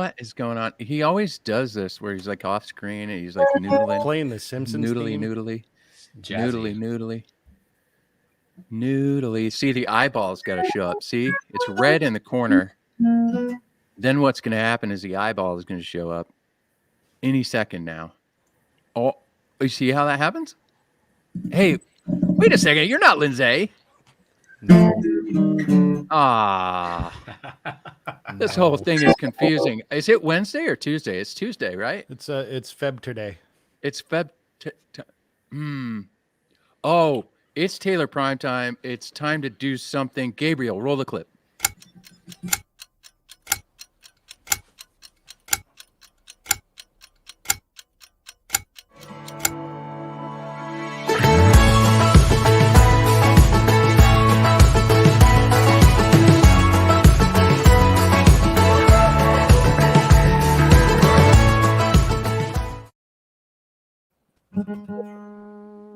What is going on? He always does this where he's like off screen and he's like noodling, playing the Simpsons theme. noodly, Jazzy. noodly. See, the eyeballs got to show up. See, it's red in the corner. Then what's going to happen is the eyeball is going to show up any second now. Oh, you see how that happens? Hey, wait a second. You're not Lindsay. Ah, this whole thing is confusing. Is it Wednesday or Tuesday? It's Tuesday, right? It's Feb today. It's Feb. Oh, it's Taylor Primetime. It's time to do something. Gabriel, roll the clip.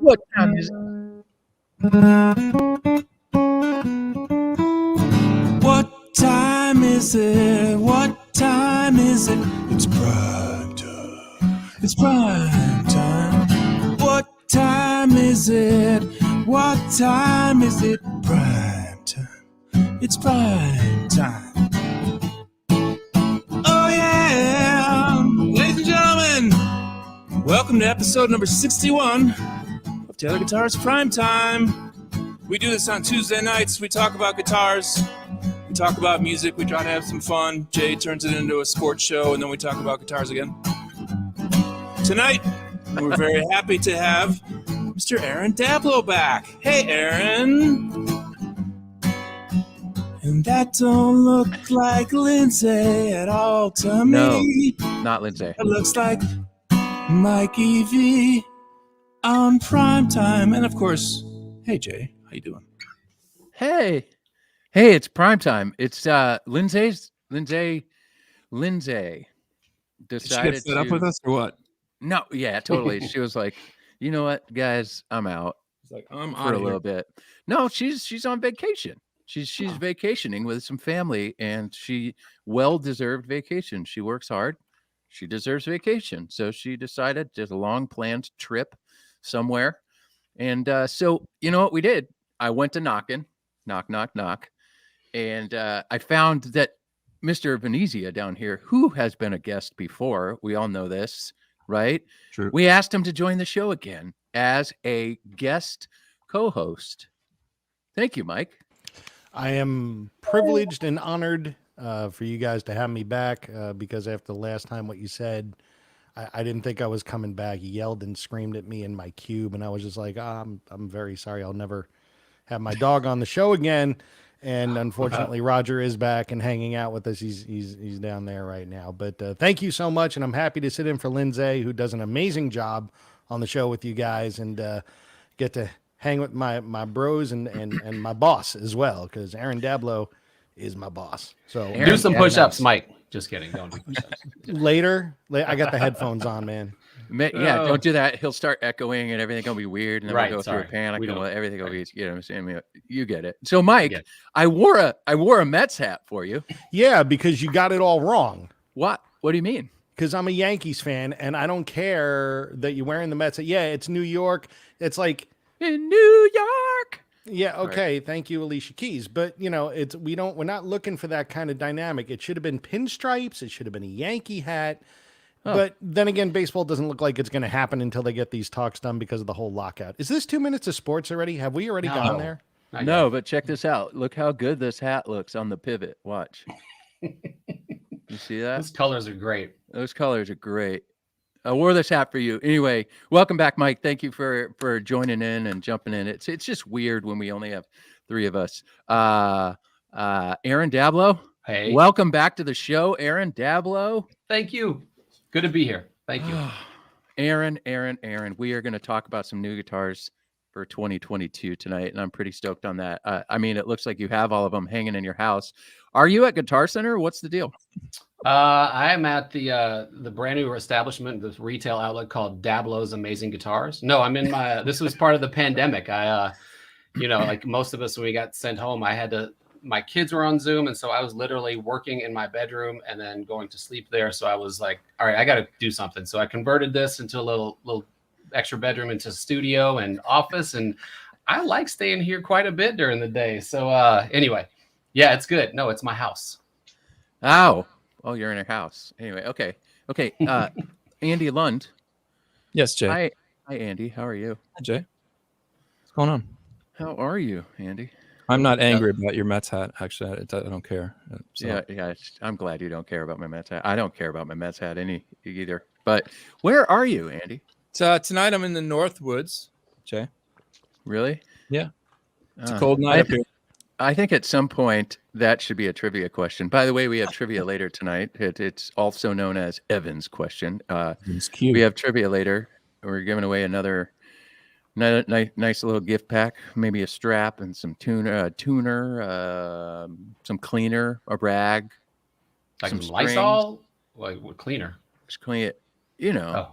What time is it? What time is it? What time is it? It's prime time. It's prime time. What time is it? What time is it? Prime time. It's prime time. Oh yeah! Ladies and gentlemen, welcome to episode number 61 of Taylor Guitars Prime Time. We do this on Tuesday nights. We talk about guitars. We talk about music. We try to have some fun. Jay turns it into a sports show, and then we talk about guitars again. Tonight, we're very happy to have Mr. Aaron Dablow back. Hey, Aaron. And that don't look like Lindsay at all to me. No, not Lindsay. It looks like Mikey V on Primetime. And of course, hey, Jay. How you doing? Hey, it's Primetime. It's Lindsay decided Did she get up with us or what? No, yeah, totally. She was like, you know what, guys, I'm out. It's like I'm for a little bit. No, she's on vacation. She's vacationing with some family, and she well-deserved vacation. She works hard. She deserves vacation. So she decided there's a long planned trip somewhere. And so you know what we did? I went to knocking, knock, knock, knock. And I found that Mr. Venezia down here, who has been a guest before, we all know this, right? True. We asked him to join the show again as a guest co-host. Thank you, Mike. I am privileged and honored for you guys to have me back because after the last time, what you said, I didn't think I was coming back. You yelled and screamed at me in my cube, and I was just like, I'm very sorry. I'll never have my dog on the show again. And unfortunately, Roger is back and hanging out with us. He's down there right now. But thank you so much, and I'm happy to sit in for Lindsay, who does an amazing job on the show with you guys, and get to hang with my bros and my boss as well, because Aaron Dablow is my boss. So do some push-ups, Mike. Just kidding. Don't do push-ups. Later, I got the headphones on, man. Yeah, don't do that. He'll start echoing and everything will be weird, and then we'll go through a panic and everything will be, you know what I'm saying? You get it. So Mike, I wore a Mets hat for you. Yeah, because you got it all wrong. What do you mean? Because I'm a Yankees fan, and I don't care that you're wearing the Mets. Yeah, it's New York. It's like in New York. Yeah, okay. Right. Thank you, Alicia Keys. But you know, we're not looking for that kind of dynamic. It should have been pinstripes. It should have been a Yankee hat. Oh. But then again, baseball doesn't look like it's going to happen until they get these talks done because of the whole lockout. Is this 2 minutes of sports already? Have we already gone there? No, but check this out. Look how good this hat looks on the pivot. Watch. You see that? Those colors are great. Those colors are great. I wore this hat for you. Anyway, welcome back, Mike. Thank you for joining in and jumping in. It's just weird when we only have three of us. Aaron Dablow. Hey. Welcome back to the show, Aaron Dablow. Thank you. Good to be here. Thank you. Aaron. We are going to talk about some new guitars for 2022 tonight, and I'm pretty stoked on that. I mean, it looks like you have all of them hanging in your house. Are you at Guitar Center? What's the deal? I am at the brand new establishment, this retail outlet called Dablow's Amazing Guitars. No, I'm in my. This was part of the pandemic. Like most of us, when we got sent home, I had to my kids were on Zoom, and so I was literally working in my bedroom and then going to sleep there. So I was like, all right, I got to do something. So I converted this into a little extra bedroom into studio and office, and I like staying here quite a bit during the day. So anyway, yeah, it's good. No, it's my house. Oh, you're in your house. Anyway, okay. Andy Lund. Yes, Jay. Hi, Andy. How are you? Hi, Jay. What's going on? How are you, Andy? I'm not angry about your Mets hat. Actually, I don't care. So. Yeah. I'm glad you don't care about my Mets hat. I don't care about my Mets hat either. But where are you, Andy? Tonight I'm in the Northwoods, Jay. Really? Yeah. It's a cold night up here. I think at some point that should be a trivia question. By the way, we have trivia later tonight. It's also known as Evan's question. It's cute. We have trivia later. We're giving away another nice little gift pack, maybe a strap and some tuner, some cleaner, a rag, Like some Lysol, like what cleaner? Just clean it,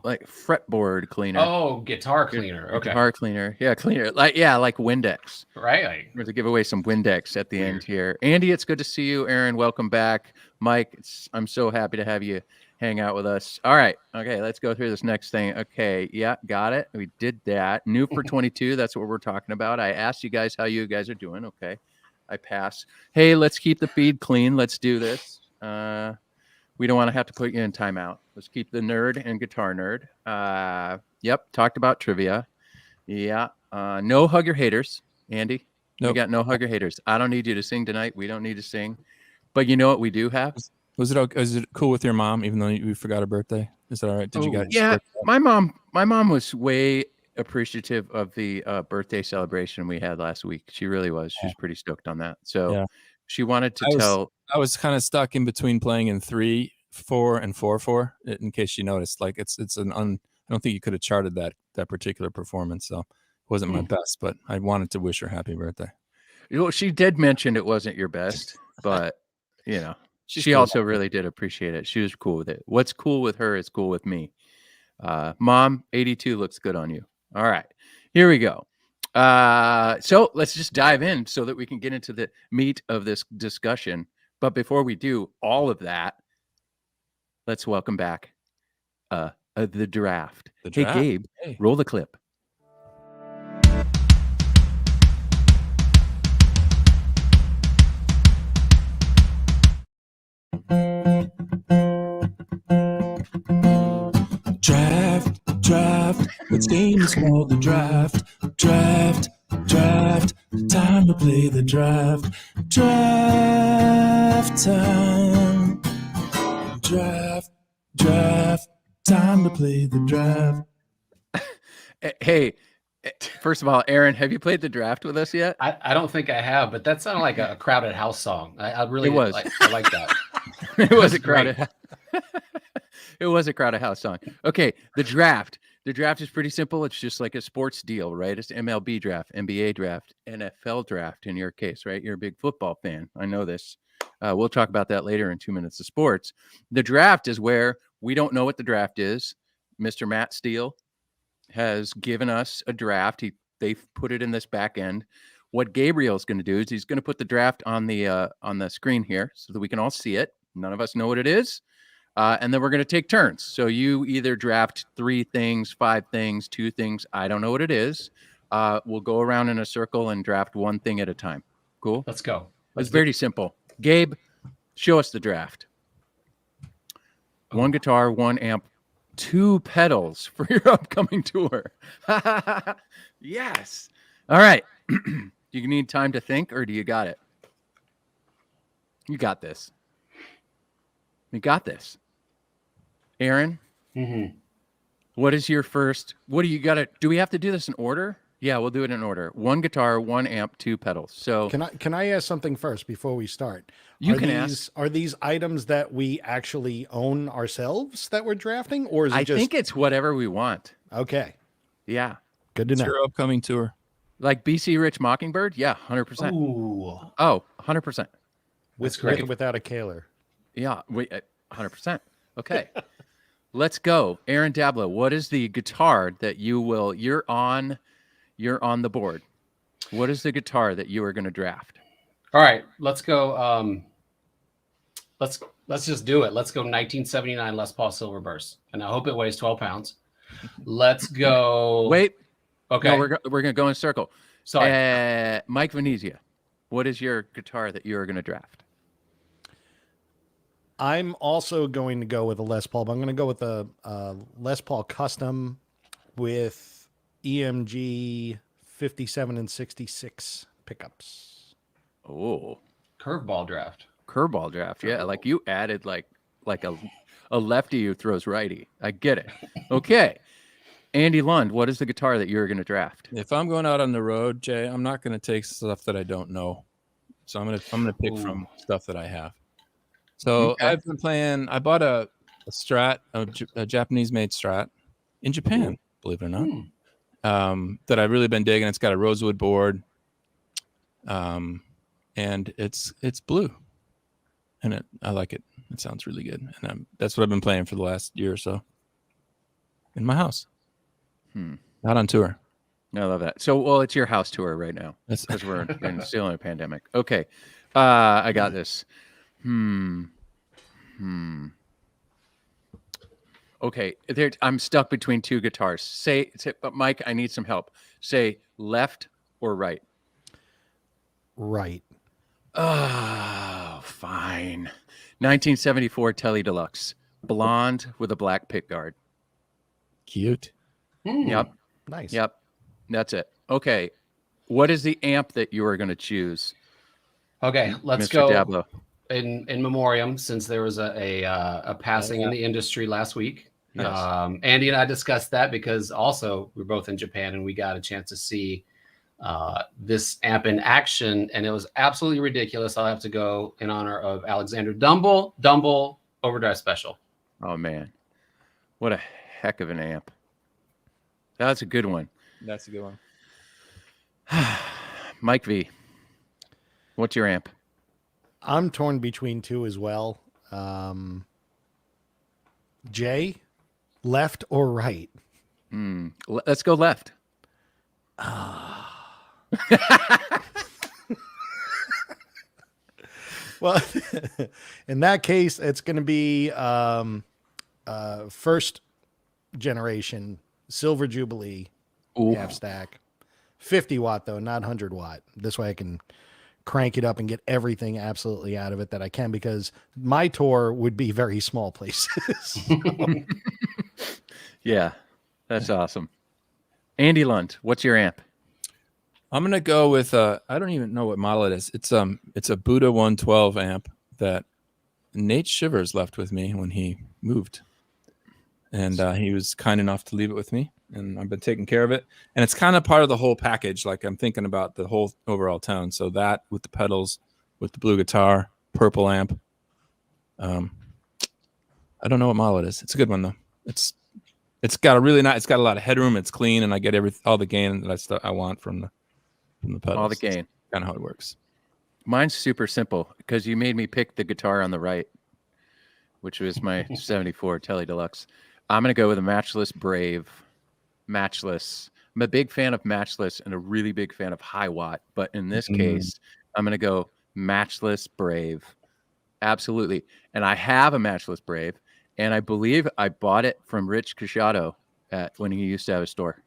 like fretboard cleaner. Oh, guitar cleaner. Okay. Guitar cleaner. Yeah, cleaner. Like Windex. Right. We're to give away some Windex at the end here. Andy, it's good to see you. Aaron, welcome back. Mike, I'm so happy to have you hang out with us. All right. Okay, let's go through this next thing. Okay, yeah, got it. We did that. New for 22. That's what we're talking about. I asked you guys how you guys are doing. Okay, I pass. Hey, let's keep the feed clean. Let's do this. We don't want to have to put you in timeout. Let's keep the nerd and guitar nerd. Yep, talked about trivia. Yeah. No hug your haters, Andy. Nope. We got no hug your haters. I don't need you to sing tonight. We don't need to sing. But you know what we do have? Was it cool with your mom, even though we forgot her birthday? Is that all right? Did you guys? Yeah, my mom was way appreciative of the birthday celebration we had last week. She really was. She was pretty stoked on that. So she wanted to tell. I was kind of stuck in between playing in 3/4 and 4/4. In case you noticed, like it's I don't think you could have charted that particular performance. So it wasn't my best, but I wanted to wish her happy birthday. She did mention it wasn't your best, but she also really did appreciate it. She was cool with it. What's cool with her is cool with me. Mom, 82 looks good on you. All right, here we go. So let's just dive in so that we can get into the meat of this discussion. But before we do all of that, let's welcome back the draft. Hey, Gabe, roll the clip. Draft. This game is called the draft. Draft. Time to play the draft. Draft time. Draft. Time to play the draft. Hey, first of all, Aaron, have you played the draft with us yet? I don't think I have, but that sounded like a Crowded House song. I really was. I like that. It was a Crowded. It was a Crowded House song. Okay, the draft. The draft is pretty simple. It's just like a sports deal, right? It's MLB draft, NBA draft, NFL draft in your case, right? You're a big football fan. I know this. We'll talk about that later in 2 minutes of sports. The draft is where we don't know what the draft is. Mr. Matt Steele has given us a draft. They've put it in this back end. What Gabriel's going to do is he's going to put the draft on the screen here so that we can all see it. None of us know what it is. And then we're going to take turns. So you either draft 3 things, 5 things, 2 things. I don't know what it is. We'll go around in a circle and draft 1 thing at a time. Cool? Let's go. It's very simple. Gabe, show us the draft. 1 guitar, 1 amp, 2 pedals for your upcoming tour. Yes. All right. Do you need time to think or do you got it? You got this. You got this. Aaron, what is your first? What do you got to? Do we have to do this in order? Yeah, we'll do it in order. 1 guitar, 1 amp, 2 pedals. So can I ask something first before we start? Ask. Are these items that we actually own ourselves that we're drafting, or is it I think it's whatever we want. Okay. Yeah. Good to know. Your upcoming tour. Like BC Rich Mockingbird? Yeah, 100%. Ooh. Oh, 100%. With or without a Kaler? Yeah, 100%. Okay. Let's go. Aaron Dablow, what is the guitar that you're on the board? What is the guitar that you are going to draft? All right, let's go. Let's just do it. Let's go 1979 Les Paul Silverburst, and I hope it weighs 12 pounds. Let's go. Wait. Okay. No, we're going to go in a circle. Sorry. Mike Venezia, what is your guitar that you are going to draft? I'm also going to go with a Les Paul, but I'm going to go with a Les Paul Custom with EMG 57 and 66 pickups. Oh, Curveball draft. Curveball draft. Yeah, like you added like a lefty who throws righty. I get it. Okay. Andy Lund, what is the guitar that you're going to draft? If I'm going out on the road, Jay, I'm not going to take stuff that I don't know. So I'm gonna pick from stuff that I have. So Okay. I've been playing. I bought a Strat, a Japanese-made Strat in Japan, believe it or not. That I've really been digging. It's got a rosewood board, and it's blue, and I like it. It sounds really good, and that's what I've been playing for the last year or so in my house. Not on tour. I love that. So, well, it's your house tour right now That's because we're still in a pandemic. Okay, I got this. Okay, I'm stuck between two guitars. Say, but Mike, I need some help. Say left or right. Right. Oh, fine. 1974 Tele Deluxe, blonde with a black pick guard. cute. Yep. Nice. Yep. That's it. Okay. What is the amp that you are going to choose? Okay, let's Mr. go Dablo. in memoriam, since there was a passing in the industry last week. Yes. Andy and I discussed that because also we're both in Japan and we got a chance to see this amp in action, and it was absolutely ridiculous. I'll have to go in honor of Alexander Dumble Overdrive Special. Oh man, what a heck of an amp! That's a good one. That's a good one. Mike V, what's your amp? I'm torn between two as well. Jay, left or right? Let's go left. Well, in that case, it's going to be first generation Silver Jubilee half stack. 50 watt, though, not 100 watt. This way I can crank it up and get everything absolutely out of it that I can, because my tour would be very small places. Yeah, that's awesome. Andy Lund, what's your amp? I'm gonna go with I don't even know what model it is. It's a Buddha 112 amp that Nate Shivers left with me when he moved, and he was kind enough to leave it with me, and I've been taking care of it. And it's kind of part of the whole package. Like, I'm thinking about the whole overall tone. So that with the pedals, with the blue guitar, purple amp. I don't know what model it is. It's a good one though. It's got a really nice. It's got a lot of headroom. It's clean, and I get all the gain that I want from the pedals. All the gain. Kind of how it works. Mine's super simple because you made me pick the guitar on the right, which was my 74 Tele Deluxe. I'm going to go with a Matchless Brave. Matchless. I'm a big fan of Matchless and a really big fan of High Watt. But in this case, I'm going to go Matchless Brave. Absolutely. And I have a Matchless Brave. And I believe I bought it from Rich Casciato when he used to have a store.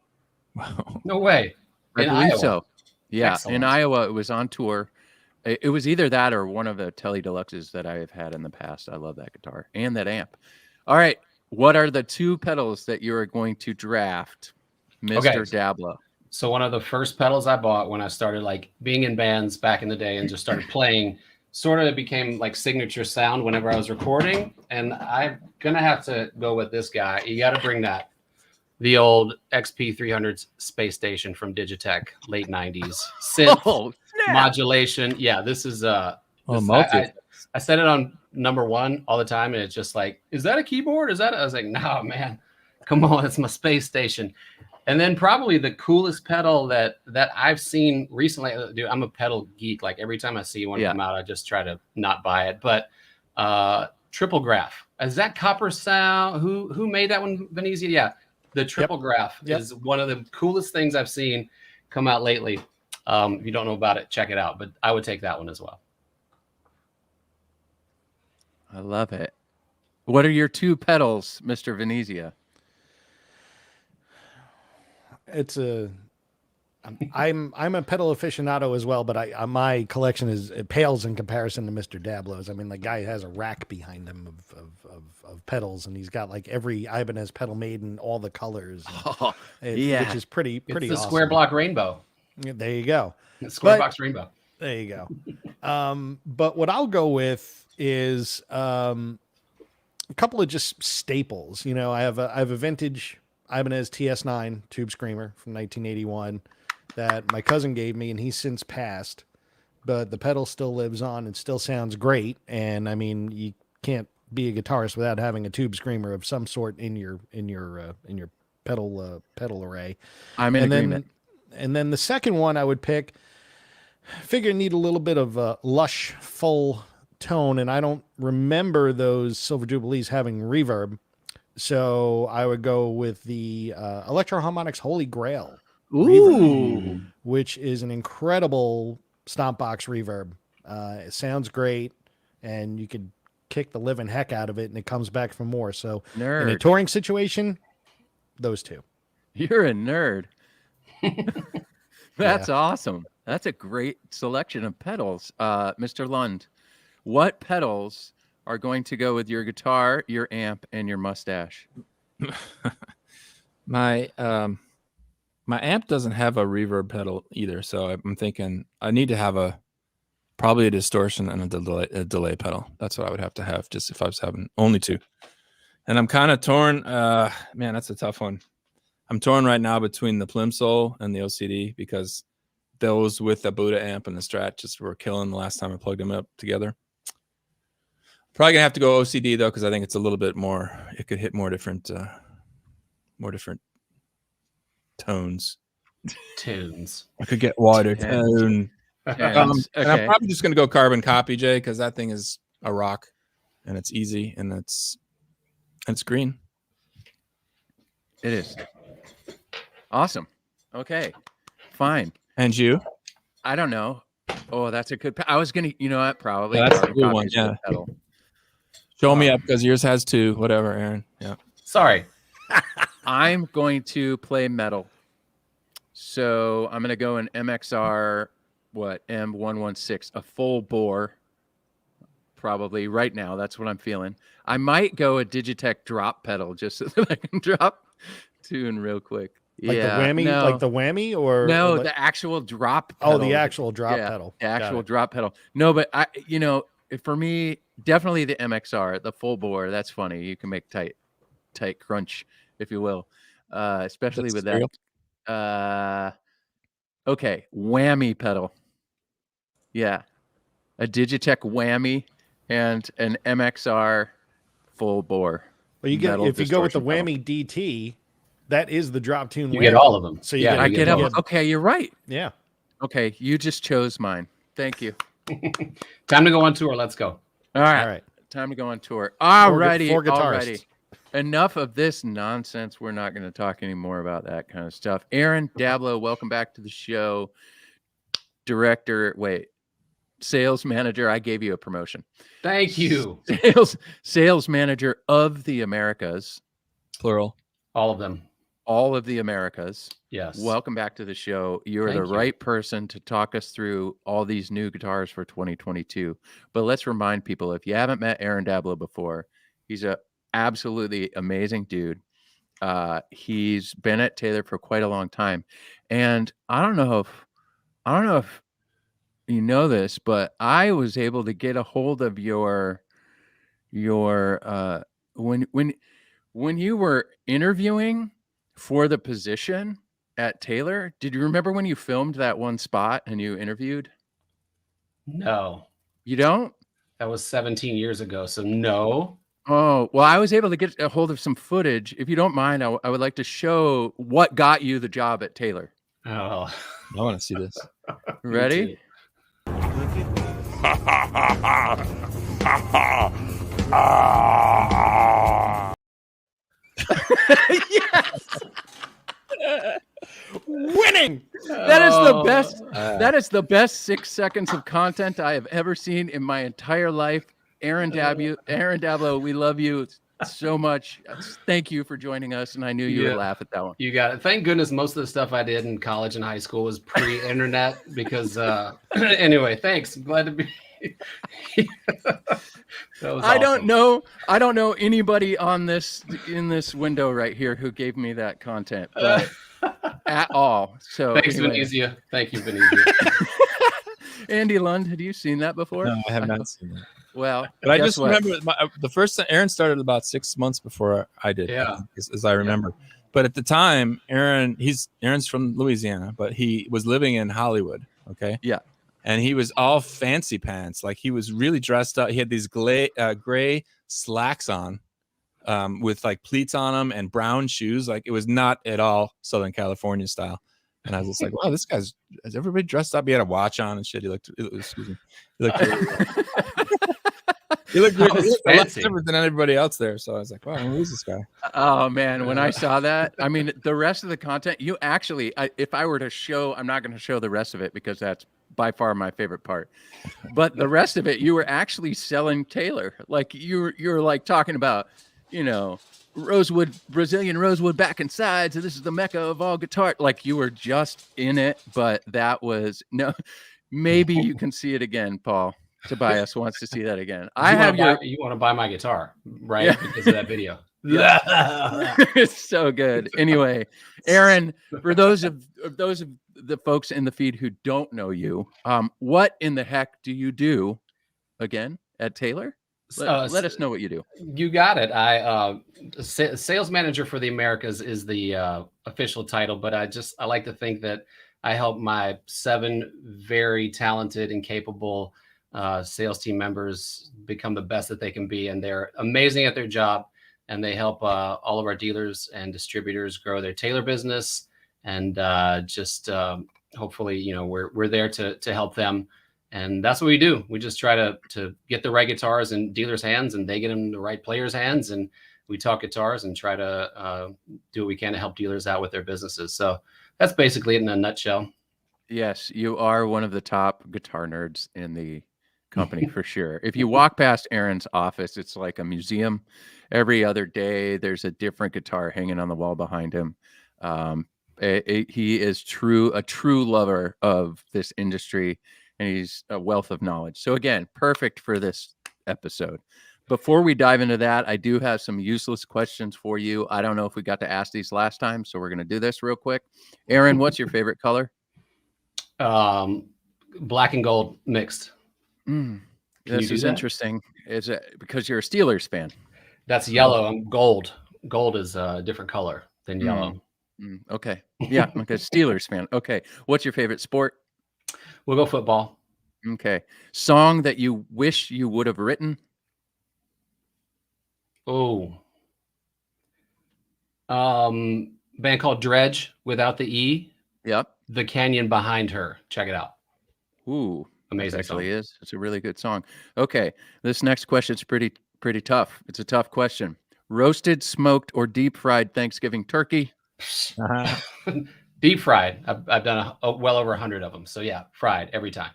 Wow. No way. I In believe Iowa. so. Yeah. Excellent. In Iowa, it was on tour. It was either that or one of the Tele Deluxes that I have had in the past. I love that guitar and that amp. All right. What are the two pedals that you are going to draft, Mr. Okay. Dablo? So one of the first pedals I bought when I started like being in bands back in the day and just started playing, sort of it became like signature sound whenever I was recording. And I'm gonna have to go with this guy. You got to bring the old XP300 Space Station from Digitech, late 90s synth modulation. Yeah, this is I set it on number one all the time, and it's just like, is that a keyboard? Is that? I was like, no, man, come on, it's my Space Station. And then probably the coolest pedal that I've seen recently, dude, I'm a pedal geek. Like every time I see one come out, I just try to not buy it. But Triple Graph, is that Copper Sound? Who made that one? Venezia? Yeah, the Triple Graph is one of the coolest things I've seen come out lately. If you don't know about it, check it out. But I would take that one as well. I love it. What are your two pedals, Mr. Venezia? I'm a pedal aficionado as well, but my collection it pales in comparison to Mr. Dablow's. I mean, the guy has a rack behind him of pedals, and he's got like every Ibanez pedal made in all the colors, yeah, which is pretty It's the awesome. square block rainbow. There you go. Square box rainbow. There you go. But what I'll go with is a couple of just staples. You know, I have a vintage Ibanez TS9 tube screamer from 1981 that my cousin gave me, and he's since passed, but the pedal still lives on and still sounds great. And I mean, you can't be a guitarist without having a tube screamer of some sort in your pedal array. I'm in agreement. And then the second one I would pick, figure need a little bit of a lush, full tone, and I don't remember those Silver Jubilees having reverb. So I would go with the Electro Harmonix Holy Grail reverb, which is an incredible stomp box reverb. It sounds great, and you could kick the living heck out of it, and it comes back for more. So in a touring situation, those two. You're a nerd. That's awesome. That's a great selection of pedals. Mr. Lund, what pedals are going to go with your guitar, your amp, and your mustache? My amp doesn't have a reverb pedal either, so I'm thinking I need to have probably a distortion and a delay pedal. That's what I would have to have, just if I was having only two. And I'm kind of torn. Man, that's a tough one. I'm torn right now between the Plimsoll and the OCD, because those with the Buddha amp and the Strat just were killing the last time I plugged them up together. Probably gonna have to go OCD though, because I think it's a little bit more. It could hit more different tones. Tunes. I could get wider tone. Okay. And I'm probably just gonna go carbon copy, Jay, because that thing is a rock, and it's easy, and it's green. It is. Awesome. Okay. Fine. And you? I don't know. Oh, that's a good. I was gonna. You know what? Probably. Yeah, that's a good one. Yeah. Show me up, because yours has two. Whatever, Aaron. Yeah. Sorry. I'm going to play metal. So I'm going to go an MXR, M116, a full bore, probably right now. That's what I'm feeling. I might go a Digitech drop pedal just so that I can drop tune real quick. Like the whammy, like the whammy, or no, like... the actual drop pedal. Oh, the actual drop pedal. The actual drop pedal. No, but for me, definitely the MXR, the full bore. That's funny. You can make tight crunch, if you will, especially with that. Okay, whammy pedal. Yeah, a Digitech whammy and an MXR full bore. Well, if you go with the whammy DT, that is the drop tune. You get all of them. So I get them. Okay, you're right. Yeah. Okay, you just chose mine. Thank you. Time to go on tour. Let's go. All right. Time to go on tour. All righty. Four guitarists. Enough of this nonsense. We're not going to talk anymore about that kind of stuff. Aaron Dablow, welcome back to the show. Sales manager. I gave you a promotion. Thank you. Sales manager of the Americas. Plural. All of them. All of the Americas. Yes. Welcome back to the show. You're the right person to talk us through all these new guitars for 2022. But let's remind people, if you haven't met Aaron Dablow before, he's a absolutely amazing dude. He's been at Taylor for quite a long time, and I don't know if you know this, but I was able to get a hold of your when you were interviewing for the position at Taylor. Did you remember when you filmed that one spot and you interviewed? No. You don't? That was 17 years ago, so no. Oh, well, I was able to get a hold of some footage. If you don't mind, I would like to show what got you the job at Taylor. Oh, I want to see this. Ready? What? winning. That is the best. Oh, That is the best 6 seconds of content I have ever seen in my entire life. Aaron Dablow, we love you so much. Thank you for joining us, and I knew you would laugh at that one. You got it. Thank goodness most of the stuff I did in college and high school was pre-internet because anyway, thanks. I'm glad to be that was I awesome. don't know anybody in this window right here who gave me that content, but at all. So Thanks, anyway. Venezia. Thank you, Venezia. Andy Lund, had you seen that before? No, I have not seen that. Well, But I guess just what? remember the first time Aaron started about 6 months before I did. Yeah. As I remember. But at the time, Aaron's from Louisiana, but he was living in Hollywood. Okay. Yeah. And he was all fancy pants. Like he was really dressed up. He had these gray slacks on with like pleats on them and brown shoes. Like it was not at all Southern California style. And I was just like, wow, this guy's, is everybody dressed up? He had a watch on and shit. He looked really, he looked a lot different than everybody else there. So I was like, wow, who's this guy? Oh man, when I saw that, I mean, the rest of the content, you actually, if I were to show, I'm not going to show the rest of it because that's by far my favorite part. But the rest of it, you were actually selling Taylor. Like you're like talking about, Brazilian rosewood back and sides. And this is the mecca of all guitar. Like you were just in it, but that was maybe you can see it again, Paul. Tobias wants to see that again. You want to buy my guitar, right? Yeah. Because of that video. It's so good. Anyway, Aaron, for those of the folks in the feed who don't know you, what in the heck do you do again at Taylor? Let us know what you do. You got it. I sales manager for the Americas is the official title, but I like to think that I help my 7 very talented and capable sales team members become the best that they can be, and they're amazing at their job, and they help all of our dealers and distributors grow their Taylor business, and hopefully we're there to help them, and that's what we do. We just try to get the right guitars in dealers' hands, and they get them in the right players' hands, and we talk guitars and try to do what we can to help dealers out with their businesses. So that's basically it in a nutshell. Yes, you are one of the top guitar nerds in the company for sure. If you walk past Aaron's office, it's like a museum. Every other day, there's a different guitar hanging on the wall behind him. He is a true lover of this industry, and he's a wealth of knowledge. So again, perfect for this episode. Before we dive into that, I do have some useless questions for you. I don't know if we got to ask these last time, so we're going to do this real quick. Aaron, what's your favorite color? Black and gold mixed. This is interesting. Is it because you're a Steelers fan? That's yellow. I'm gold. Gold is a different color than yellow. Okay. Yeah. Okay. Steelers fan. Okay. What's your favorite sport? We'll go football. Okay. Song that you wish you would have written? Oh. Band called Dredge without the E. Yep. The Canyon Behind Her. Check it out. Ooh. Amazing. It actually is. It's a really good song. Okay. This next question is pretty tough. It's a tough question. Roasted, smoked, or deep fried Thanksgiving turkey? Deep fried. I've done well over 100 of them. So yeah, fried every time.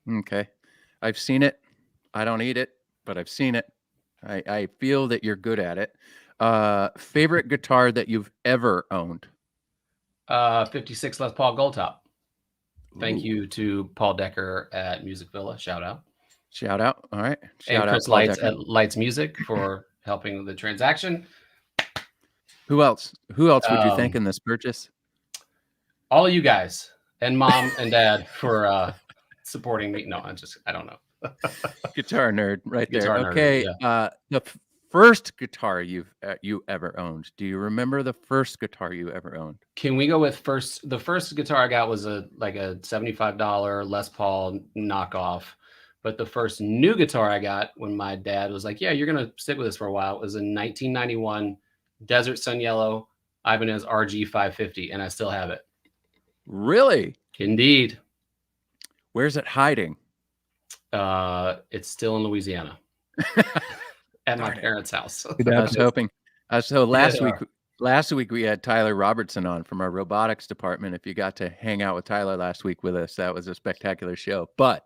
Okay. I've seen it. I don't eat it, but I've seen it. I feel that you're good at it. Favorite guitar that you've ever owned? 56 Les Paul Gold Top. Thank Ooh. you to Paul Decker at Music Villa. Shout out. Shout out. All right. And Shout out. Chris Paul Lights Decker. at Lights Music for helping with the transaction. Who else? Who else would you thank in this purchase? All of you guys and mom and dad for supporting me. No, I don't know. Guitar nerd right there. Guitar nerd, Okay. yeah. The first guitar you ever owned. Do you remember the first guitar you ever owned? Can we go with first? The first guitar I got was a $75 Les Paul knockoff. But the first new guitar I got when my dad was like, yeah, you're going to stick with this for a while, was a 1991 Desert Sun Yellow Ibanez RG 550. And I still have it. Really? Indeed. Where's it hiding? It's still in Louisiana at my parents' house. I was hoping. So last week Last week we had Tyler Robertson on from our robotics department. If you got to hang out with Tyler last week with us, that was a spectacular show. But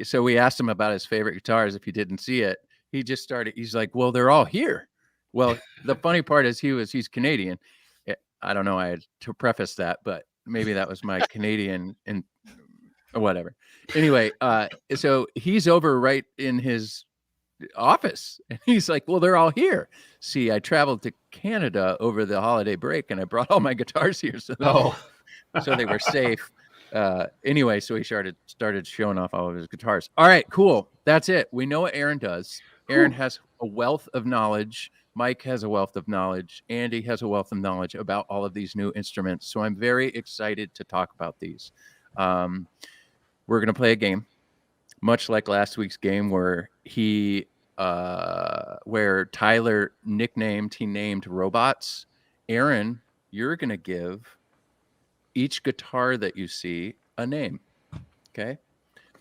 so we asked him about his favorite guitars. If you didn't see it, he's like, well, they're all here. Well, the funny part is he's Canadian. I don't know. I had to preface that, but maybe that was my Canadian and or whatever. Anyway, so he's over right in his office and he's like, well, they're all here. See, I traveled to Canada over the holiday break and I brought all my guitars here. So, so they were safe. Anyway, so he started showing off all of his guitars. All right, cool. That's it. We know what Aaron does. Aaron has a wealth of knowledge. Mike has a wealth of knowledge. Andy has a wealth of knowledge about all of these new instruments. So I'm very excited to talk about these. We're going to play a game, much like last week's game where where Tyler named robots. Aaron, you're going to give each guitar that you see a name. Okay.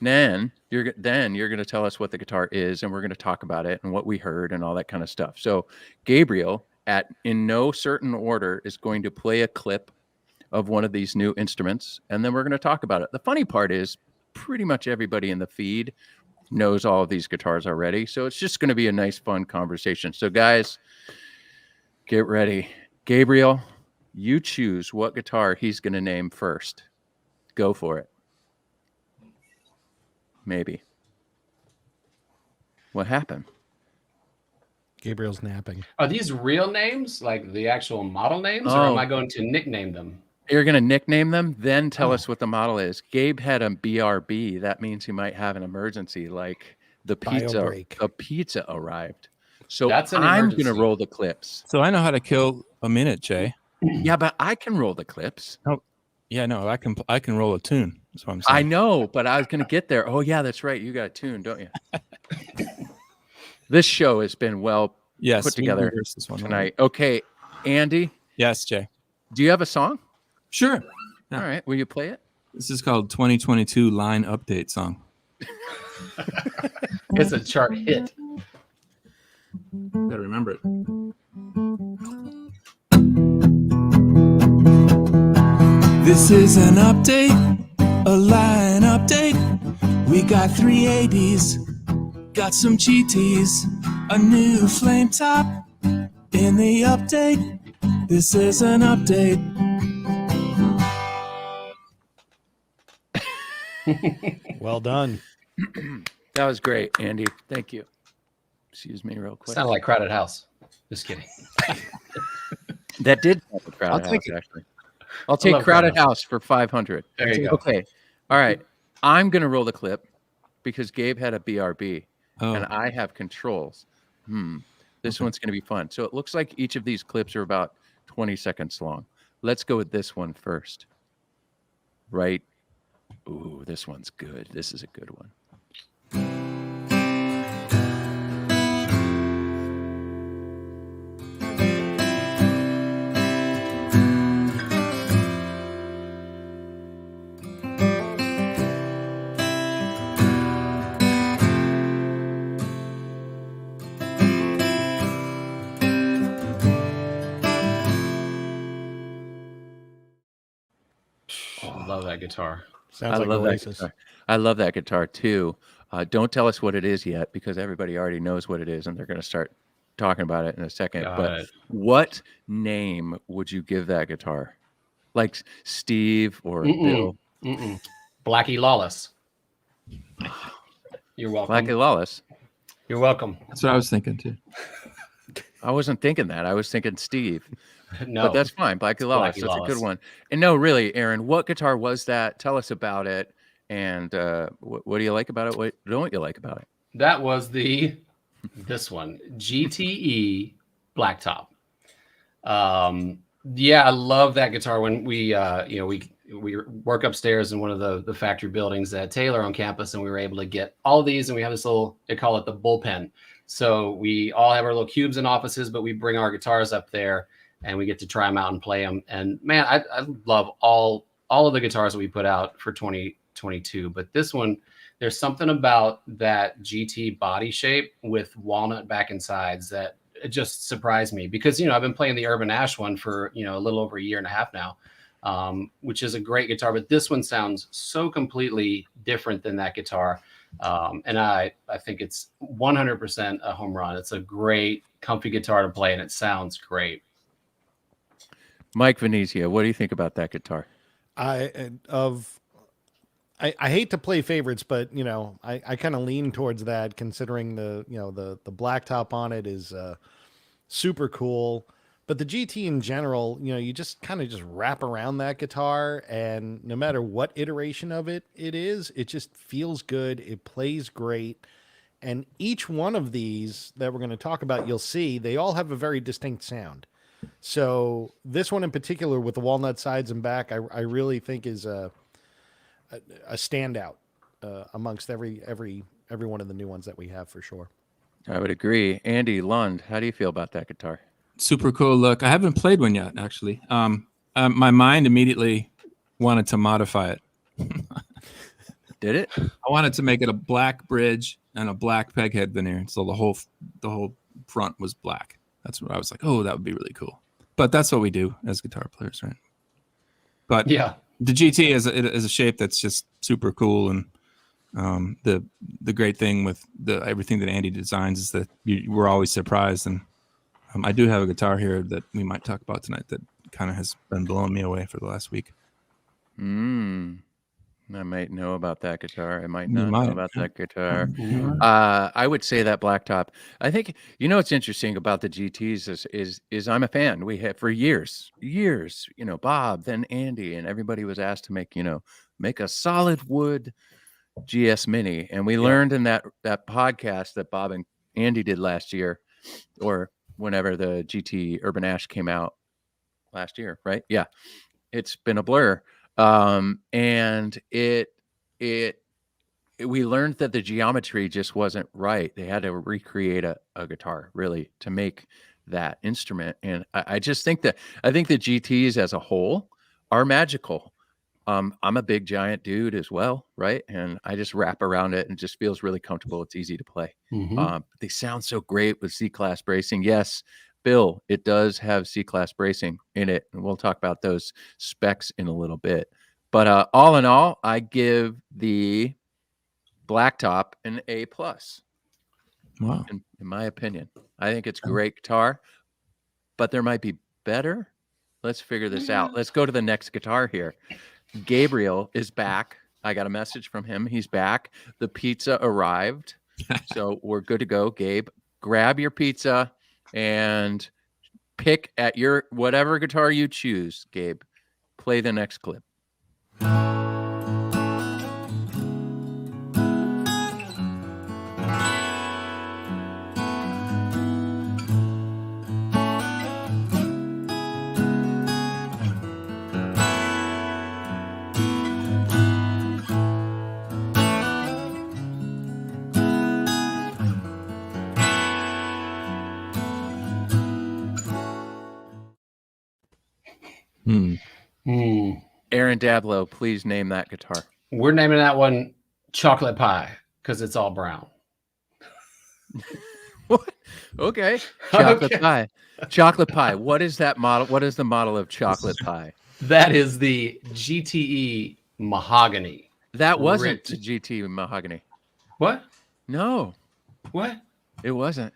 Then you're going to tell us what the guitar is, and we're going to talk about it and what we heard and all that kind of stuff. So Gabriel, in no certain order, is going to play a clip of one of these new instruments, and then we're going to talk about it. The funny part is pretty much everybody in the feed knows all of these guitars already, so it's just going to be a nice, fun conversation. So guys, get ready. Gabriel, you choose what guitar he's going to name first. Go for it. Maybe. What happened? Gabriel's napping. Are these real names, like the actual model names, or am I going to nickname them? You're going to nickname them, then tell us what the model is. Gabe had a BRB. That means he might have an emergency, like the pizza arrived. So I'm going to roll the clips. So I know how to kill a minute, Jay. Yeah, but I can roll the clips. Oh, yeah, no, I can roll a tune. That's what I'm saying. I know, but I was going to get there. Oh, yeah, that's right. You got a tune, don't you? This show has been put together this one tonight. Okay, Andy. Yes, Jay. Do you have a song? Sure. Yeah. All right. Will you play it? This is called 2022 Line Update Song. It's a chart hit. Gotta remember it. This is an update, a line update. We got 3 ADs, got some GTs, a new flame top in the update. This is an update. Well done. That was great, Andy. Thank you. Excuse me real quick. Sounded like Crowded House. Just kidding. That did sound like Crowded House, actually. I'll take Crowded House for 500. There you go. Okay. All right. I'm going to roll the clip because Gabe had a BRB and I have controls. This one's going to be fun. So it looks like each of these clips are about 20 seconds long. Let's go with this one first. Right. Ooh, this one's good. This is a good one. I love that guitar. Sounds like Oasis. I love that guitar too. Don't tell us what it is yet because everybody already knows what it is and they're going to start talking about it in a second. But what name would you give that guitar? Like Steve or Bill? Blackie Lawless. You're welcome. Blackie Lawless. You're welcome. That's what I was thinking too. I wasn't thinking that. I was thinking Steve. No, but that's fine. Blackie Lawless. That's a good one. And no, really, Aaron, what guitar was that? Tell us about it. And what do you like about it? What don't you like about it? That was this one, GTE Blacktop. Yeah, I love that guitar. When we work upstairs in one of the factory buildings at Taylor on campus, and we were able to get all these, and we have this little, they call it the bullpen. So we all have our little cubes in offices, but we bring our guitars up there and we get to try them out and play them. And man, I love all of the guitars that we put out for 2022. But this one, there's something about that GT body shape with walnut back and sides that it just surprised me because, I've been playing the Urban Ash one for, a little over a year and a half now, which is a great guitar, but this one sounds so completely different than that guitar. And I think it's 100% a home run. It's a great, comfy guitar to play, and it sounds great. Mike Venezia, what do you think about that guitar? I hate to play favorites, but I kind of lean towards that, considering the blacktop on it is super cool. But the GT in general, you just kind of just wrap around that guitar, and no matter what iteration of it is, it just feels good. It plays great. And each one of these that we're going to talk about, you'll see they all have a very distinct sound. So this one in particular with the walnut sides and back, I really think is a standout amongst every one of the new ones that we have for sure. I would agree. Andy Lund, how do you feel about that guitar? Super cool look. I haven't played one yet, actually. My mind immediately wanted to modify it. Did it? I wanted to make it a black bridge and a black peg head veneer, so the whole front was black. That's what I was like. Oh, that would be really cool. But that's what we do as guitar players, right? But yeah, the GT is a shape that's just super cool, and the great thing with everything that Andy designs is that we're always surprised. And I do have a guitar here that we might talk about tonight that kind of has been blowing me away for the last week. I might know about that guitar. I might not know about that guitar. I would say that blacktop. I think what's interesting about the GTs is I'm a fan. We have for years, Bob, then Andy, and everybody was asked to make a solid wood GS Mini, and we learned in that podcast that Bob and Andy did last year, or whenever the GT Urban Ash came out last year, right? Yeah, it's been a blur. And we learned that the geometry just wasn't right. They had to recreate a guitar really to make that instrument. And I think the GTs as a whole are magical. I'm a big giant dude as well, right? And I just wrap around it and it just feels really comfortable. It's easy to play. They sound so great with C-class bracing. Yes, Bill, it does have C-class bracing in it, and we'll talk about those specs in a little bit. But all in all, I give the blacktop an A+. Wow. In my opinion, I think it's great guitar, but there might be better. Let's figure this out. Let's go to the next guitar here. Gabriel is back. I got a message from him. He's back. The pizza arrived. So we're good to go. Gabe, grab your pizza and pick at your whatever guitar you choose. Gabe, play the next clip. Aaron Dablow, please name that guitar. We're naming that one Chocolate Pie because it's all brown. What? Okay. Chocolate pie. Chocolate pie. What is that model? What is the model of chocolate pie? That is the Gte Mahogany. That wasn't Gte Mahogany. What? No. What? It wasn't.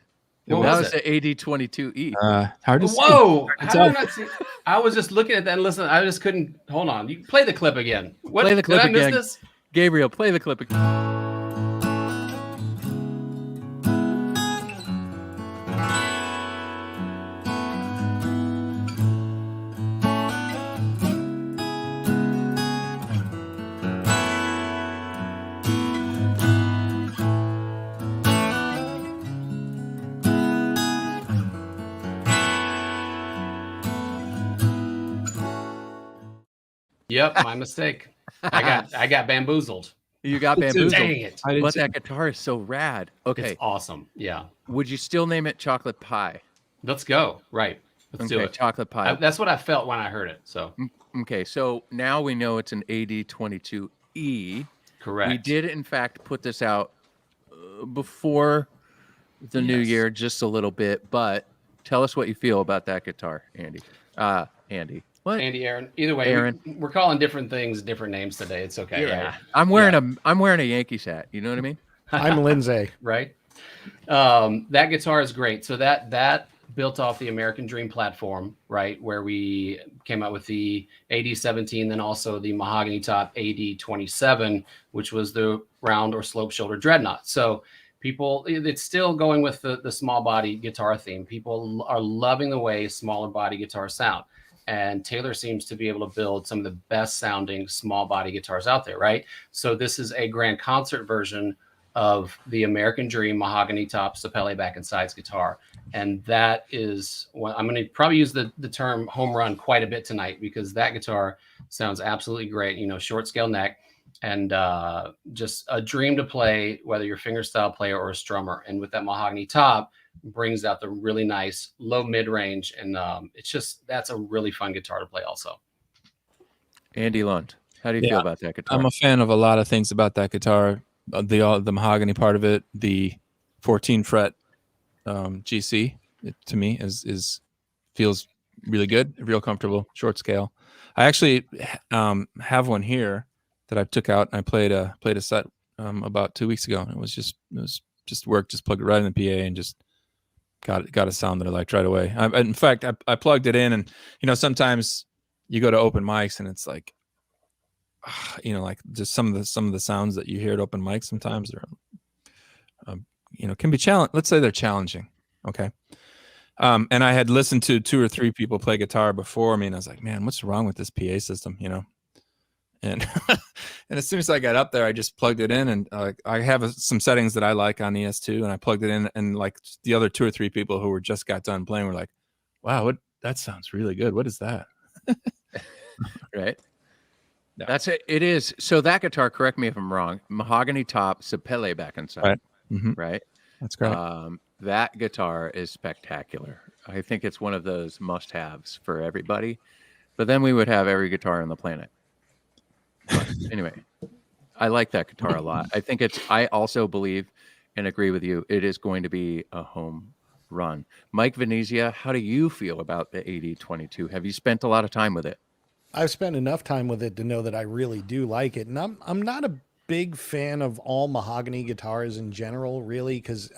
What that was was the AD22E. Hard to see. Whoa! How did I not see? I was just looking at that and listen. I just couldn't. Hold on. You play the clip again. What? Play the clip did I again. miss this? Gabriel, play the clip again. Yep, my mistake. I got bamboozled. You got bamboozled. Dang it! But that guitar is so rad. Okay. It's awesome. Yeah. Would you still name it chocolate pie? Let's go. Right. Let's do it. Chocolate pie. That's what I felt when I heard it. So. Okay. So now we know it's an AD22E. Correct. We did, in fact, put this out before the new year just a little bit, but Tell us what you feel about that guitar, Andy. Andy. What? Andy, Aaron. Either way, Aaron. we're calling different things different names today. It's okay, Yeah. right? I'm wearing a Yankees hat. You know what I mean? I'm Lindsay. Right. That guitar is great. So that built off the American Dream platform, right, where we came out with the AD17, then also the mahogany top AD27, which was the round or slope shoulder dreadnought. So people, it's still going with the small body guitar theme. People are loving the way smaller body guitars sound. And Taylor seems to be able to build some of the best sounding small body guitars out there, right? So this is a grand concert version of the American Dream mahogany top Sapele back and sides guitar. And that is what I'm going to probably use the term home run quite a bit tonight, because that guitar sounds absolutely great. You know, short scale neck, and just a dream to play, whether you're a fingerstyle player or a strummer. And with that mahogany top, brings out the really nice low mid range, and it's just, that's a really fun guitar to play also. Andy Lund, how do you feel about that guitar? I'm a fan of a lot of things about that guitar. The mahogany part of it, the 14 fret GC, to me is feels really good, real comfortable, short scale. I actually have one here that I took out and I played a set about 2 weeks ago, and it was just work, just plugged it right in the PA and just got a sound that I liked right away. In fact, I plugged it in, and sometimes you go to open mics and it's like, like just some of the sounds that you hear at open mics sometimes are can be challenging. Let's say they're challenging. Okay. And I had listened to 2 or 3 people play guitar before me, and I was like, man, what's wrong with this PA system? And and as soon as I got up there, I just plugged it in, and I have some settings that I like on ES2, and I plugged it in, and like the other 2 or 3 people who just got done playing were like, wow, that sounds really good. What is that? Right. No. That's it. It is. So that guitar, correct me if I'm wrong, mahogany top, Sapele back and side. Right. Mm-hmm. Right. That's great. That guitar is spectacular. I think it's one of those must-haves for everybody. But then we would have every guitar on the planet. But anyway, I like that guitar a lot. I also believe and agree with you, it is going to be a home run. Mike Venezia, how do you feel about the AD22? Have you spent a lot of time with it? I've spent enough time with it to know that I really do like it. And I'm not a big fan of all mahogany guitars in general, really, because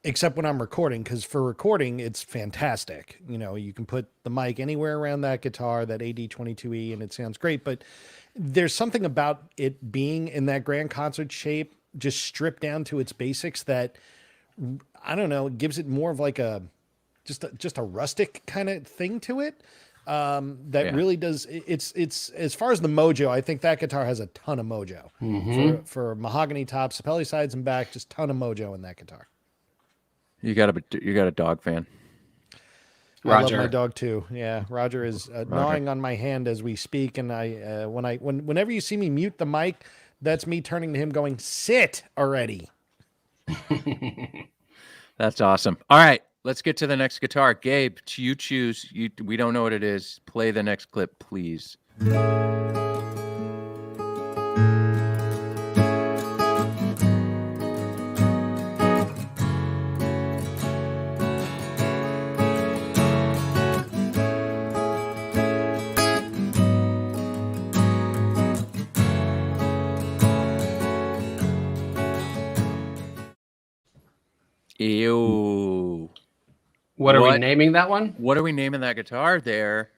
except when I'm recording, because for recording, it's fantastic. You can put the mic anywhere around that guitar, that AD22E, and it sounds great. But there's something about it being in that grand concert shape, just stripped down to its basics, that, I don't know, it gives it more of like just a rustic kind of thing to it. Really does. It's as far as the mojo, I think that guitar has a ton of mojo for mahogany tops, Sapele sides and back, just ton of mojo in that guitar. You got a dog fan. Roger. I love my dog too. Yeah, Roger is gnawing on my hand as we speak, and whenever you see me mute the mic, that's me turning to him, going, "Sit already." That's awesome. All right. Let's get to the next guitar. Gabe, you choose. We don't know what it is. Play the next clip, please. Ew. What are we naming that one? What are we naming that guitar there,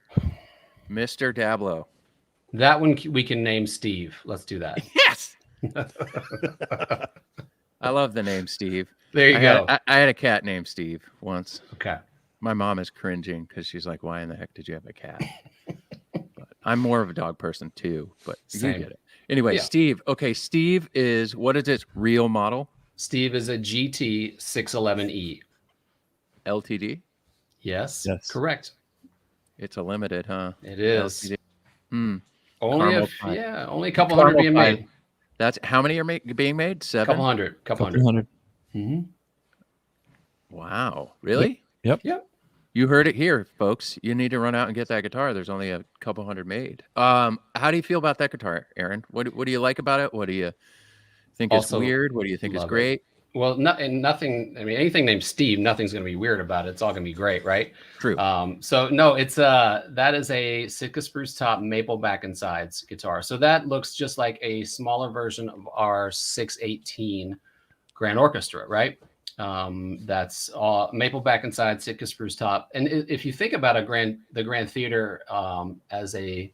Mr. Dablo? That one we can name Steve. Let's do that. Yes. I love the name Steve. There you go. I had a cat named Steve once. Okay. My mom is cringing because she's like, why in the heck did you have a cat? But I'm more of a dog person too, but you get it. Anyway, yeah. Steve. Okay, Steve is, what is its real model? Steve is a GT 611E. LTD? Yes. Correct. It's a limited, huh? It is. Only a couple hundred being made. That's how many are being made? 7? Couple hundred. Mm-hmm. Wow. Really? Yep. You heard it here, folks. You need to run out and get that guitar. There's only a couple hundred made. How do you feel about that guitar, Aaron? What do you like about it? What do you think is weird? What do you think is great? Well, nothing. I mean, anything named Steve, nothing's going to be weird about it. It's all going to be great, right? True. So no, it's that is a Sitka spruce top maple back and sides guitar. So that looks just like a smaller version of our 618 Grand Orchestra, right? That's all maple back and sides, Sitka spruce top. And if you think about the Grand Theater as I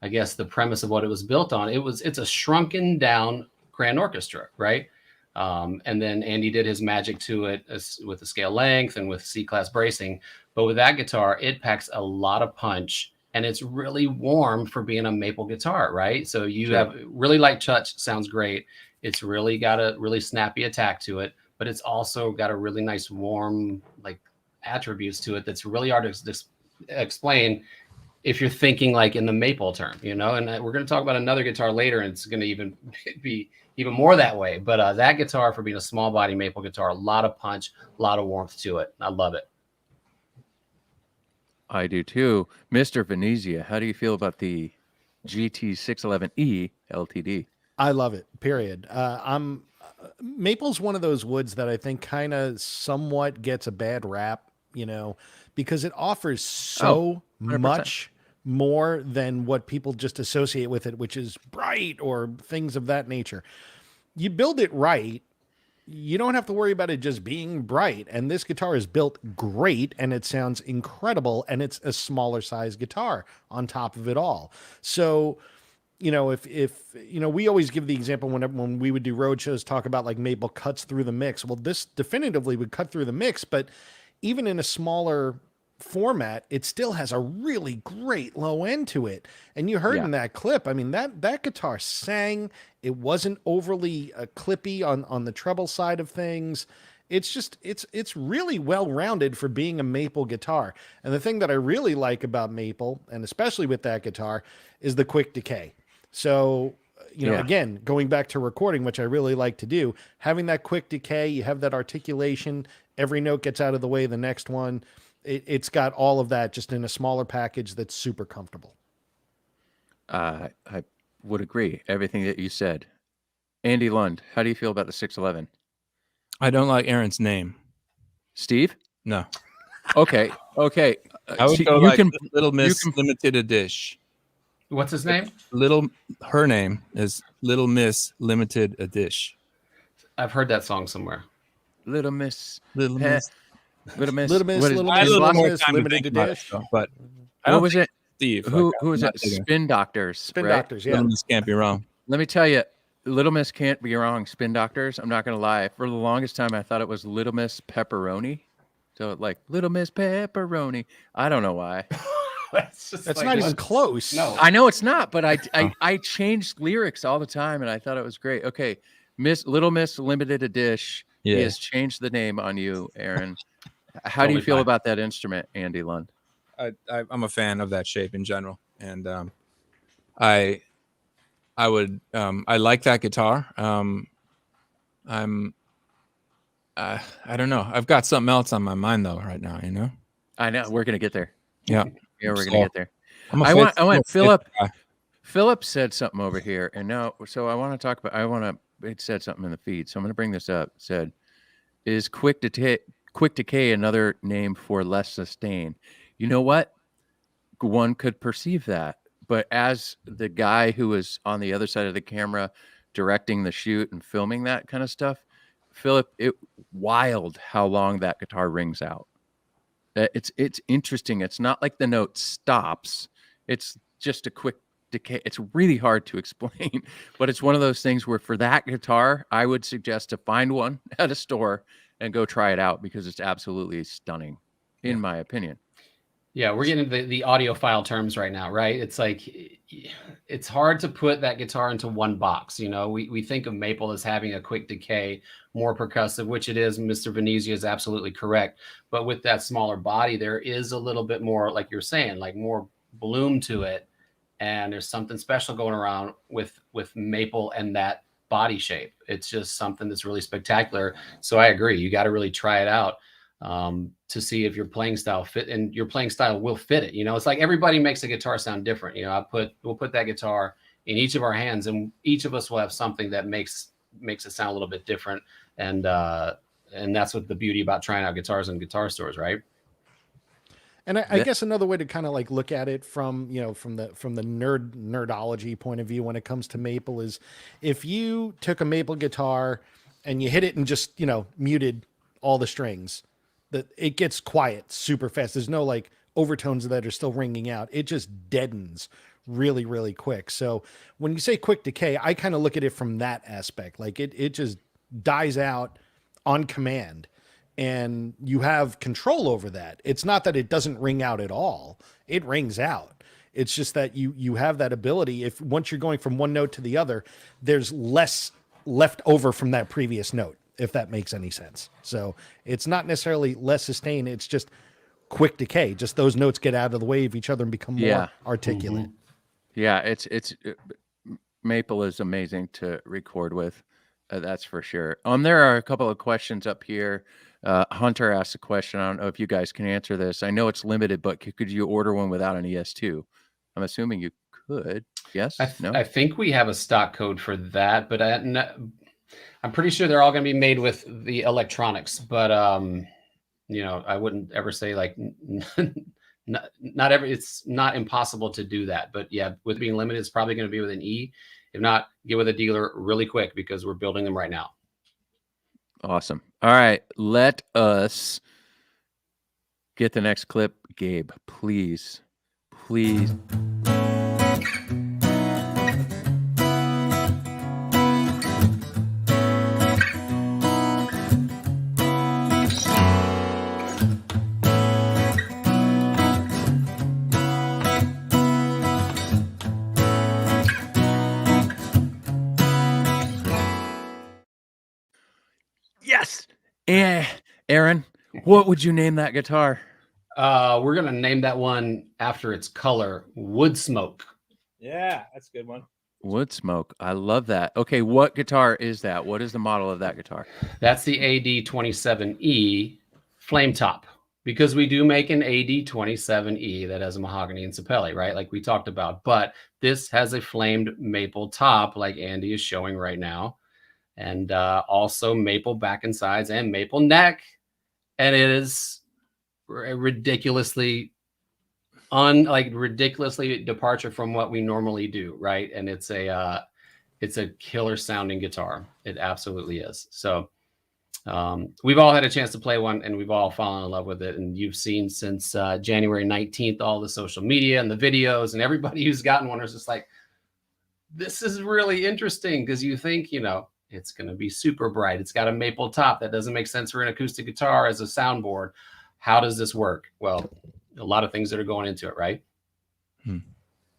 guess the premise of what it was built on, it's a shrunken down Grand Orchestra, right? And then Andy did his magic to it with the scale length and with C-class bracing. But with that guitar, it packs a lot of punch, and it's really warm for being a maple guitar, right? So you have really light touch, sounds great. It's really got a really snappy attack to it, but it's also got a really nice warm like attributes to it that's really hard to explain if you're thinking like in the maple term, you know. And we're going to talk about another guitar later, and it's going to even be even more that way. But that guitar, for being a small body maple guitar, a lot of punch, a lot of warmth to it. I love it. I do too. Mr. Venezia, how do you feel about the GT611E LTD? I love it, period. Maple's one of those woods that I think kind of somewhat gets a bad rap, you know, because it offers so 100%. much more than what people just associate with it, which is bright or things of that nature. You build it right, you don't have to worry about it just being bright. And this guitar is built great, and it sounds incredible, and it's a smaller size guitar on top of it all. So, you know, if you know, we always give the example when we would do road shows, talk about like maple cuts through the mix. Well, this definitively would cut through the mix, but even in a smaller format, it still has a really great low end to it. And you heard in that clip, I mean, that guitar sang. It wasn't overly clippy on the treble side of things. It's just, it's really well-rounded for being a maple guitar. And the thing that I really like about maple, and especially with that guitar, is the quick decay. So, you know, again, going back to recording, which I really like to do, having that quick decay, you have that articulation, every note gets out of the way of the next one. It's got all of that just in a smaller package that's super comfortable. I would agree. Everything that you said. Andy Lund, how do you feel about the 611? I don't like Aaron's name. Steve? No. Okay. Okay. I would go like Little Miss Limited Edition. What's his name? Her name is Little Miss Limited Edition. I've heard that song somewhere. Little Miss. Little Miss. Little Miss. Little Miss. What is- Little I had Miss. a little more Miss, time to Limited think about it, Edition. though, but I What don't was think it? Steve. Who like, was I'm it? not digging Spin Doctors. Spin right? Doctors, yeah. Little Miss can't be wrong. Let me tell you, Little Miss can't be wrong. Spin Doctors. I'm not going to lie. For the longest time, I thought it was Little Miss Pepperoni. So like Little Miss Pepperoni. I don't know why. That's That's not even close. No. I know it's not, but I changed lyrics all the time, and I thought it was great. Okay, Little Miss Limited Edition. Yeah. He has changed the name on you, Aaron. How do you Totally feel fine. about that instrument, Andy Lund? I'm a fan of that shape in general, and I like that guitar. I don't know. I've got something else on my mind though right now. You know. I know we're gonna get there. Yeah. Yeah, we're So, gonna get there. I want Philip. Philip said something over here, and now so I want to talk about. It said something in the feed, so I'm gonna bring this up. It said, "Is quick decay another name for less sustain?" You know what? One could perceive that, but as the guy who was on the other side of the camera directing the shoot and filming that kind of stuff, Philip, it wild how long that guitar rings out. It's interesting. It's not like the note stops. It's just a quick decay. It's really hard to explain, but it's one of those things where for that guitar, I would suggest to find one at a store and go try it out because it's absolutely stunning, in my opinion. Yeah, we're getting the audiophile terms right now, right? It's like it's hard to put that guitar into one box. You know, we think of maple as having a quick decay, more percussive, which it is. Mr. Venezia is absolutely correct. But with that smaller body, there is a little bit more, like you're saying, like more bloom to it. And there's something special going around with maple and that body shape. It's just something that's really spectacular. So I agree. You got to really try it out to see if your playing style fit, and your playing style will fit it. You know, it's like everybody makes a guitar sound different. You know, we'll put that guitar in each of our hands, and each of us will have something that makes it sound a little bit different. and that's what the beauty about trying out guitars in guitar stores, right? And I guess another way to kind of like look at it from, from the nerdology point of view when it comes to maple is if you took a maple guitar and you hit it and just, muted all the strings, that it gets quiet super fast. There's no like overtones that are still ringing out. It just deadens really, really quick. So when you say quick decay, I kind of look at it from that aspect. Like it just dies out on command. And you have control over that. It's not that it doesn't ring out at all. It rings out. It's just that you have that ability. If once you're going from one note to the other, there's less left over from that previous note, if that makes any sense. So it's not necessarily less sustain. It's just quick decay. Just those notes get out of the way of each other and become more articulate. Mm-hmm. Yeah, it's maple is amazing to record with. That's for sure. There are a couple of questions up here. Hunter asked a question. I don't know if you guys can answer this. I know it's limited, but could you order one without an ES2? I'm assuming you could. Yes? No? I think we have a stock code for that, but I'm pretty sure they're all going to be made with the electronics. But I wouldn't ever say like not every. It's not impossible to do that, but yeah, with being limited, it's probably going to be with an E. If not, get with a dealer really quick because we're building them right now. Awesome. All right. Let us get the next clip. Gabe, please. Please. Yes. And Aaron, what would you name that guitar? We're going to name that one after its color, Wood Smoke. Yeah, that's a good one. Wood Smoke. I love that. Okay, what guitar is that? What is the model of that guitar? That's the Ad27e Flame Top, because we do make an Ad27e that has a mahogany and sapelli, right? Like we talked about, but this has a flamed maple top like Andy is showing right now. And also maple back and sides and maple neck. And it is ridiculously departure from what we normally do, right? And it's a killer sounding guitar. It absolutely is. So we've all had a chance to play one and we've all fallen in love with it. And you've seen since January 19th, all the social media and the videos, and everybody who's gotten one is just like, this is really interesting because you think, it's going to be super bright. It's got a maple top. That doesn't make sense for an acoustic guitar as a soundboard. How does this work? Well, a lot of things that are going into it, right?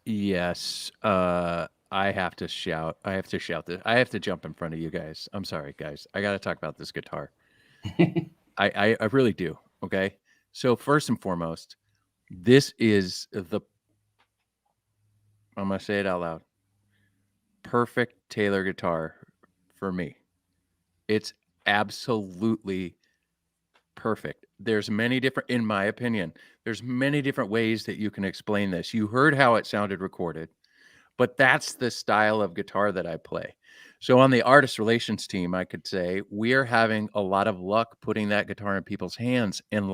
Yes. I have to shout. I have to shout this. I have to jump in front of you guys. I'm sorry, guys. I got to talk about this guitar. I really do. Okay. So first and foremost, this is I'm going to say it out loud. Perfect Taylor guitar for me. It's absolutely perfect. There's many different, in my opinion, there's many different ways that you can explain this. You heard how it sounded recorded, but that's the style of guitar that I play. So on the artist relations team, I could say we are having a lot of luck putting that guitar in people's hands. And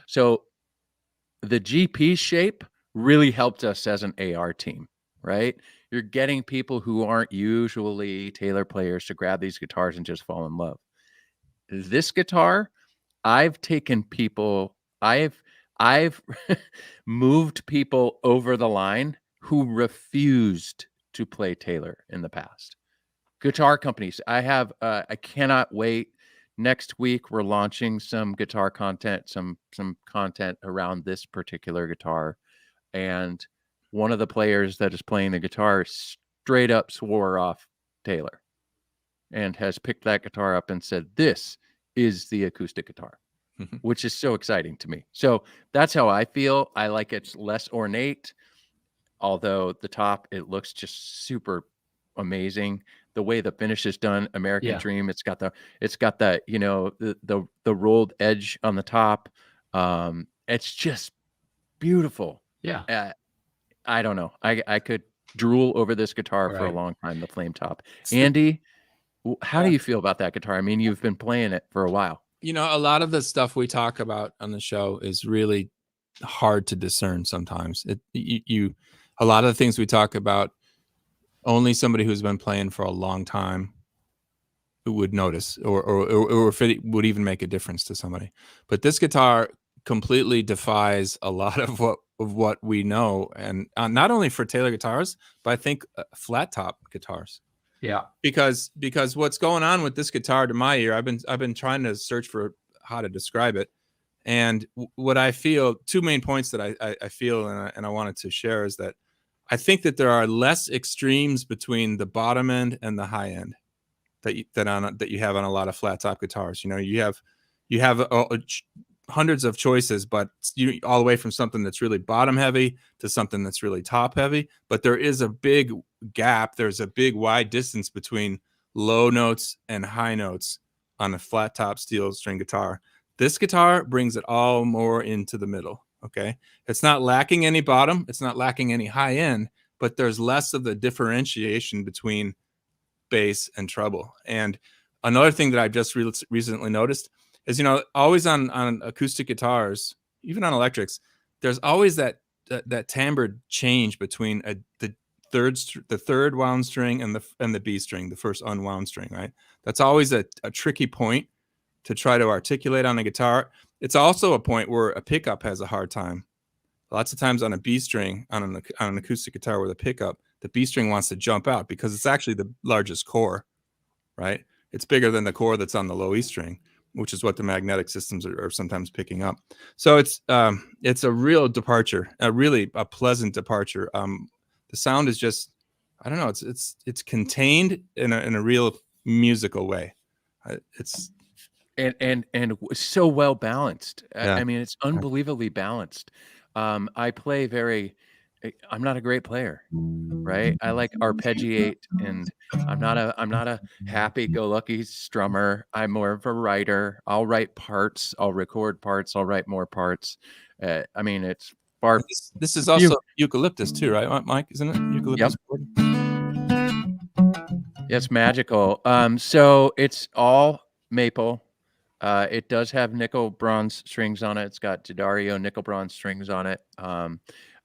so the GP shape really helped us as an AR team, right? You're getting people who aren't usually Taylor players to grab these guitars and just fall in love. This guitar, I've taken people, I've moved people over the line who refused to play Taylor in the past. Guitar companies, I cannot wait. Next week, we're launching some guitar content, some content around this particular guitar. And one of the players that is playing the guitar straight up swore off Taylor and has picked that guitar up and said, this is the acoustic guitar, which is so exciting to me. So that's how I feel. I like it's less ornate, although the top, it looks just super amazing. The way the finish is done, American Dream, it's got the the rolled edge on the top. It's just beautiful. Yeah. I don't know. I could drool over this guitar for a long time, the flame top. Andy, How do you feel about that guitar? I mean, you've been playing it for a while. You know, a lot of the stuff we talk about on the show is really hard to discern sometimes. A lot of the things we talk about, only somebody who's been playing for a long time would notice, or if it would even make a difference to somebody. But this guitar completely defies a lot of what we know, and not only for Taylor guitars, but I think flat top guitars. Yeah. Because what's going on with this guitar, to my ear, I've been trying to search for how to describe it, and what I feel, two main points that I feel and I wanted to share is that I think that there are less extremes between the bottom end and the high end that you have on a lot of flat top guitars. You know, you have hundreds of choices, but all the way from something that's really bottom heavy to something that's really top heavy. But there is a big gap. There's a big wide distance between low notes and high notes on a flat top steel string guitar. This guitar brings it all more into the middle. Okay. It's not lacking any bottom. It's not lacking any high end, but there's less of the differentiation between bass and treble. And another thing that I've just recently noticed is, you know, always on acoustic guitars, even on electrics, there's always that timbre change between the third wound string and the B string, the first unwound string, right? That's always a tricky point to try to articulate on a guitar. It's also a point where a pickup has a hard time. Lots of times on a B string, on an acoustic guitar with a pickup, the B string wants to jump out because it's actually the largest core, right? It's bigger than the core that's on the low E string, which is what the magnetic systems are sometimes picking up. So it's a real departure, a pleasant departure. The sound is just, I don't know, it's contained in a real musical way. It's and so well balanced. Yeah. I mean, it's unbelievably balanced. I play I'm not a great player, right? I like arpeggiate, and I'm not a happy-go-lucky strummer. I'm more of a writer. I'll write parts. I'll record parts. I'll write more parts. I mean, it's far. This is also eucalyptus too, right, Mike? Isn't it eucalyptus? Yep. It's magical. So it's all maple. It does have nickel bronze strings on it. It's got D'Addario nickel bronze strings on it.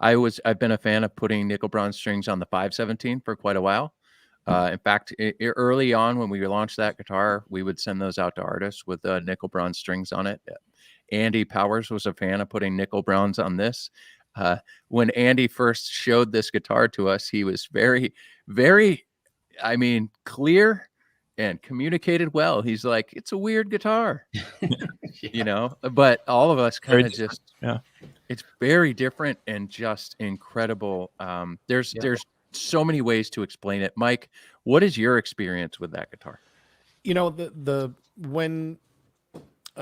I've been a fan of putting nickel bronze strings on the 517 for quite a while. In fact, early on when we launched that guitar, we would send those out to artists with nickel bronze strings on it. Andy Powers was a fan of putting nickel bronze on this. When Andy first showed this guitar to us, he was very, very, I mean, clear and communicated well. He's like, it's a weird guitar, you know, but all of us kind of just, it's very different and just incredible. There's so many ways to explain it. Mike, what is your experience with that guitar? You know,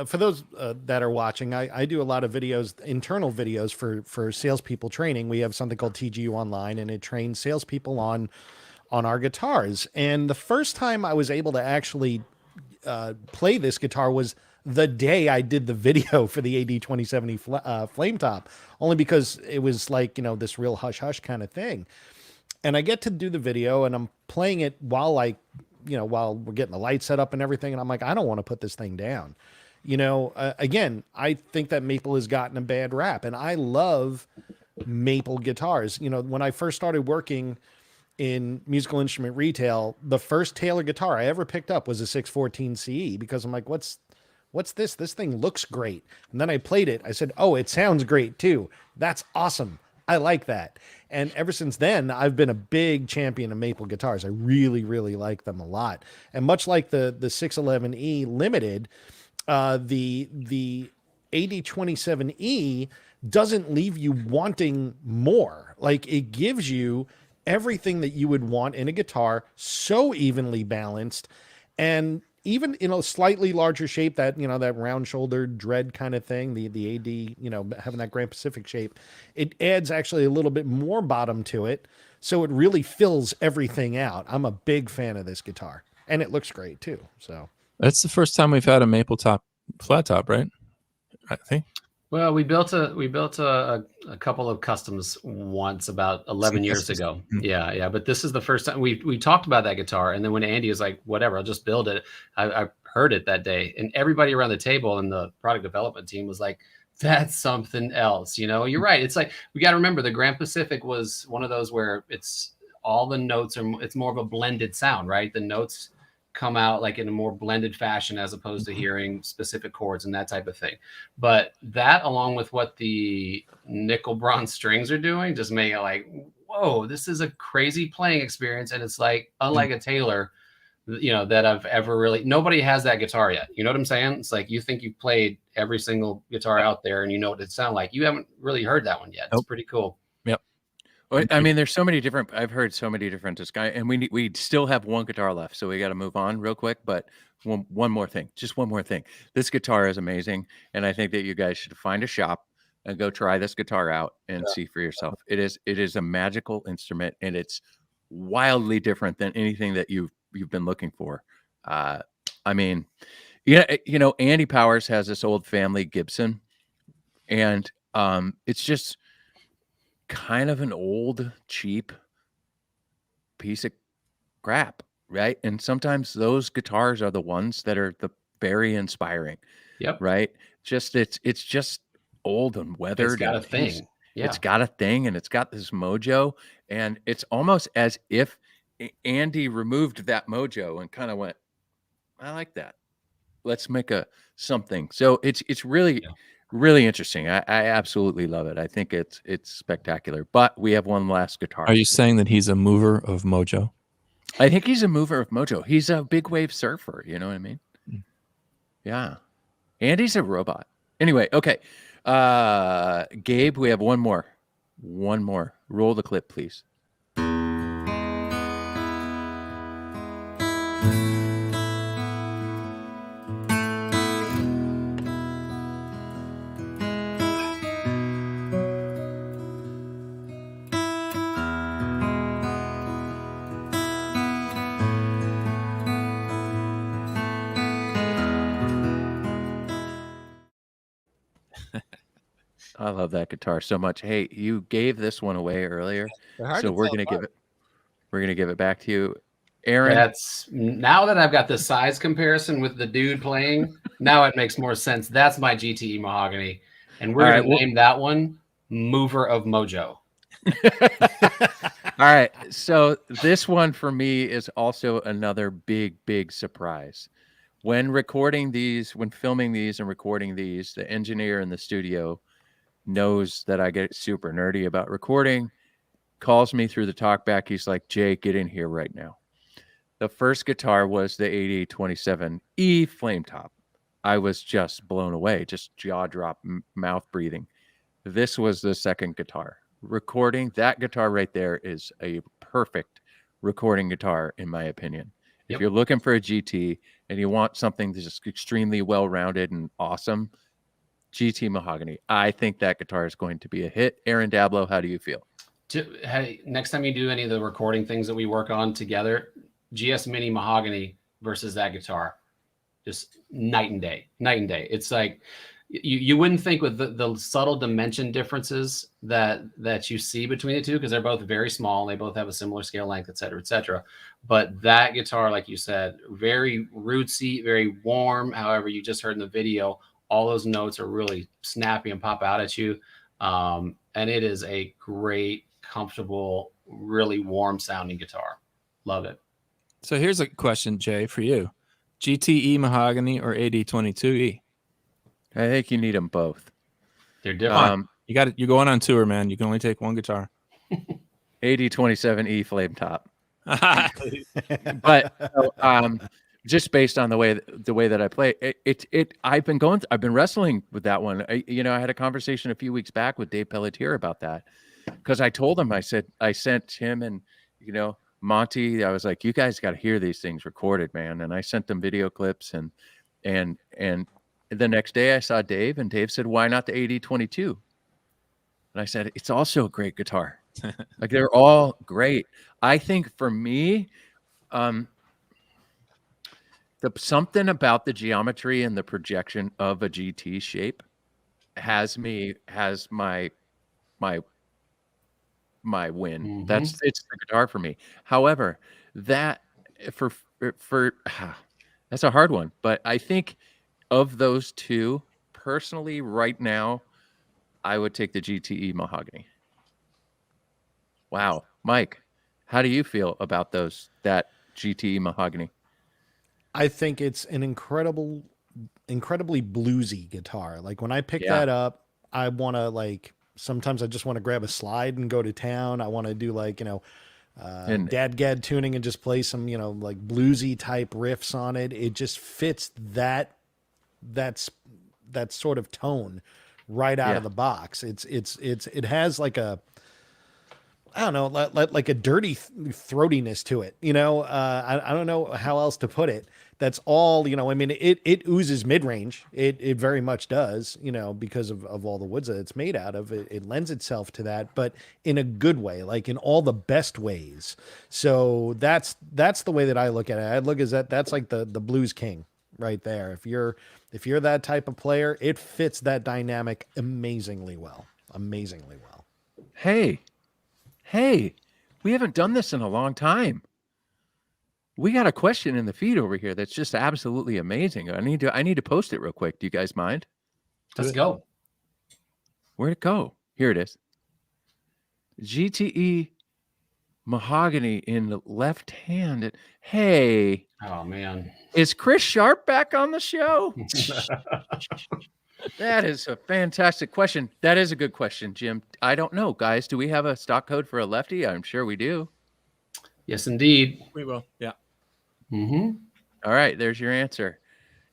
for those that are watching, I do a lot of videos, internal videos for salespeople training. We have something called TGU Online, and it trains salespeople on our guitars. And the first time I was able to actually play this guitar was the day I did the video for the Ad27e Flame top, only because it was like, you know, this real hush hush kind of thing. And I get to do the video, and I'm playing it while we're getting the lights set up and everything. And I'm like, I don't want to put this thing down. You know, again, I think that maple has gotten a bad rap, and I love maple guitars. You know, when I first started working in musical instrument retail, the first Taylor guitar I ever picked up was a 614 CE, because I'm like, what's this? This thing looks great. And then I played it. I said, oh, it sounds great too. That's awesome. I like that. And ever since then, I've been a big champion of maple guitars. I really, really like them a lot. And much like the 611E Limited, the Ad27e doesn't leave you wanting more. Like, it gives you everything that you would want in a guitar, so evenly balanced, and even in a slightly larger shape, that, you know, that round shouldered dread kind of thing, the AD, you know, having that Grand Pacific shape, it adds actually a little bit more bottom to it. So it really fills everything out. I'm a big fan of this guitar, and it looks great too. So that's the first time we've had a maple top flat top, right? I think. Well, we built a couple of customs once about 11 years Customs. ago. Mhm. Yeah. But this is the first time we talked about that guitar, and then when Andy was like, "Whatever, I'll just build it," I heard it that day, and everybody around the table and the product development team was like, "That's something else." You're right. It's like we got to remember the Grand Pacific was one of those where it's all the notes it's more of a blended sound, right? The notes come out like in a more blended fashion as opposed to hearing specific chords and that type of thing. But that, along with what the nickel bronze strings are doing, just make it like, whoa, this is a crazy playing experience. And it's like, unlike a Taylor, that I've ever really, nobody has that guitar yet. You know what I'm saying? It's like, you think you've played every single guitar out there and you know what it sounds like. You haven't really heard that one yet. It's pretty cool. Yep. Well, I mean, there's so many different. I've heard so many different and we still have one guitar left, so we got to move on real quick. But one more thing, just one more thing. This guitar is amazing, and I think that you guys should find a shop and go try this guitar out and see for yourself. It is a magical instrument, and it's wildly different than anything that you've been looking for. I mean, Andy Powers has this old family Gibson, and it's just kind of an old, cheap piece of crap, right? And sometimes those guitars are the ones that are the very inspiring. Yep. Right. It's just old and weathered. It's got a and thing. Yeah. It's got a thing, and it's got this mojo, and it's almost as if Andy removed that mojo and kind of went, I like that. Let's make something. So it's really, really interesting. I absolutely love it. I think it's spectacular. But we have one last guitar. Are you saying that he's a mover of mojo? I think he's a mover of mojo. He's a big wave surfer. You know what I mean? Yeah. Andy's a robot. Anyway, okay. Gabe, we have one more. Roll the clip, please. I love that guitar so much. Hey, you gave this one away earlier, so we're gonna give it back to you, Aaron. That's now that I've got the size comparison with the dude playing. Now it makes more sense. That's my GTE Mahogany, and we're gonna name that one Mover of Mojo. All right, so this one for me is also another big surprise. When filming these and recording these, the engineer in the studio knows that I get super nerdy about recording, calls me through the talkback. He's like, Jay, get in here right now. The first guitar was the Ad27e Flame top. I was just blown away, just jaw drop, mouth breathing. This was the second guitar. Recording that guitar right there is a perfect recording guitar, in my opinion. If you're looking for a GT and you want something that's just extremely well-rounded and awesome, Gte Mahogany. I think that guitar is going to be a hit. Aaron Dablow, how do you feel? Hey, next time you do any of the recording things that we work on together, GS Mini Mahogany versus that guitar, just night and day. It's like you wouldn't think with the subtle dimension differences that you see between the two, because they're both very small. They both have a similar scale length, et cetera. But that guitar, like you said, very rootsy, very warm. However, you just heard in the video, all those notes are really snappy and pop out at you. And it is a great, comfortable, really warm sounding guitar. Love it. So here's a question, Jay, for you. GTE Mahogany or AD22E? I think you need them both. They're different. You're going on tour, man. You can only take one guitar. AD27e Flame top. But just based on the way that I play I've been wrestling with that one. I had a conversation a few weeks back with Dave Pelletier about that, because I told him, I sent him and Monty, I was like, you guys got to hear these things recorded, man. And I sent them video clips, and the next day I saw Dave, and Dave said, why not the AD22? And I said, it's also a great guitar. Like, they're all great. I think for me, something about the geometry and the projection of a GT shape has my my win. Mhm. It's the guitar for me. However, that for that's a hard one, but I think of those two, personally, right now, I would take the GTE Mahogany. Wow, Mike, how do you feel about that GTE Mahogany? I think it's an incredibly bluesy guitar. Like when I pick Yeah. that up, I want to like, sometimes I just want to grab a slide and go to town. I want to do like, And dadgad tuning and just play some, like bluesy type riffs on it. It just fits that's that sort of tone right out Yeah. of the box. It has like a, I don't know, like a dirty throatiness to it. I don't know how else to put it. That's all, I mean, it oozes mid-range. It very much does, because of all the woods that it's made out of. It lends itself to that, but in a good way, like in all the best ways. So that's the way that I look at it. I look at that's like the blues king right there. If you're that type of player, it fits that dynamic amazingly well. Amazingly well. Hey, we haven't done this in a long time. We got a question in the feed over here that's just absolutely amazing. I need to post it real quick. Do you guys mind? Let's go. Where'd it go? Here it is. GTE Mahogany in left-handed. Hey, Oh man. is Chris Sharp back on the show? That is a fantastic question. That is a good question, Jim. I don't know, guys. Do we have a stock code for a lefty? I'm sure we do. Yes, indeed. We will. Yeah. Mm-hmm. All right, there's your answer.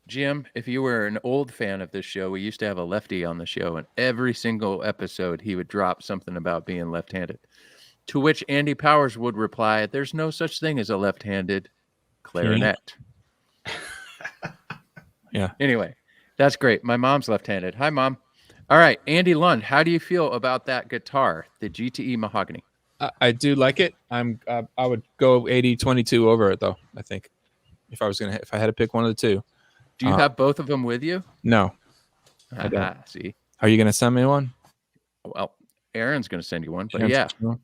Jim, if you were an old fan of this show, we used to have a lefty on the show, and every single episode he would drop something about being left-handed. To which Andy Powers would reply, "There's no such thing as a left-handed clarinet." Yeah. Anyway, that's great. My mom's left-handed. Hi, Mom. All right, Andy Lund, how do you feel about that guitar, the GTE Mahogany? I do like it. I would go 80-22 over it though. I think if I had to pick one of the two. Do you have both of them with you? No. I don't. Aha, see, Are you gonna send me one? well, Aaron's going to send you one, but Chance yeah. to know?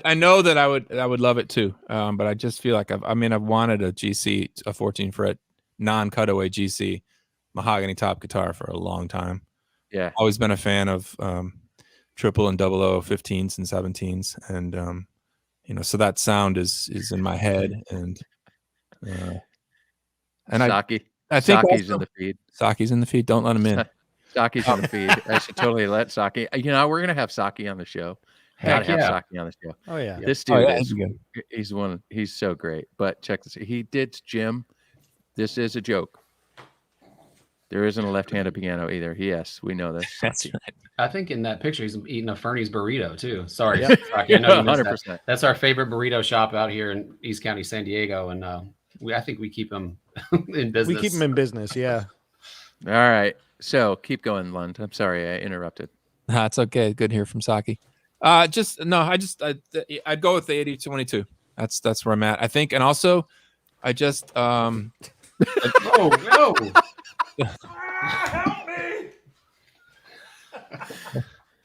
I know that I would love it too. But I just feel like I've wanted a GC, a 14 fret non-cutaway GC mahogany top guitar for a long time. Yeah. Always been a fan of triple and double O 15s and 17s, and so that sound is in my head, and Saki. I think Saki's also, in the feed. Saki's in the feed. Don't let him in. Saki's in the feed. I should totally let Saki. We're gonna have Saki on the show. Heck Gotta have yeah. Saki on the show. Oh yeah. This dude yeah, is he's so great. But check this. He did, Jim. This is a joke. There isn't a left-handed piano either. Yes, we know this. That's right. I think in that picture he's eating a Fernie's burrito too. Sorry, Yep. Rocky, I know you missed 100%. that. That's our favorite burrito shop out here in East County, San Diego, and I think we keep them in business. We keep them in business. Yeah. All right. So keep going, Lund. I'm sorry I interrupted. It's okay. Good to hear from Saki. I'd go with the 80-22. That's where I'm at. I think, and also, I just Oh no! Help me!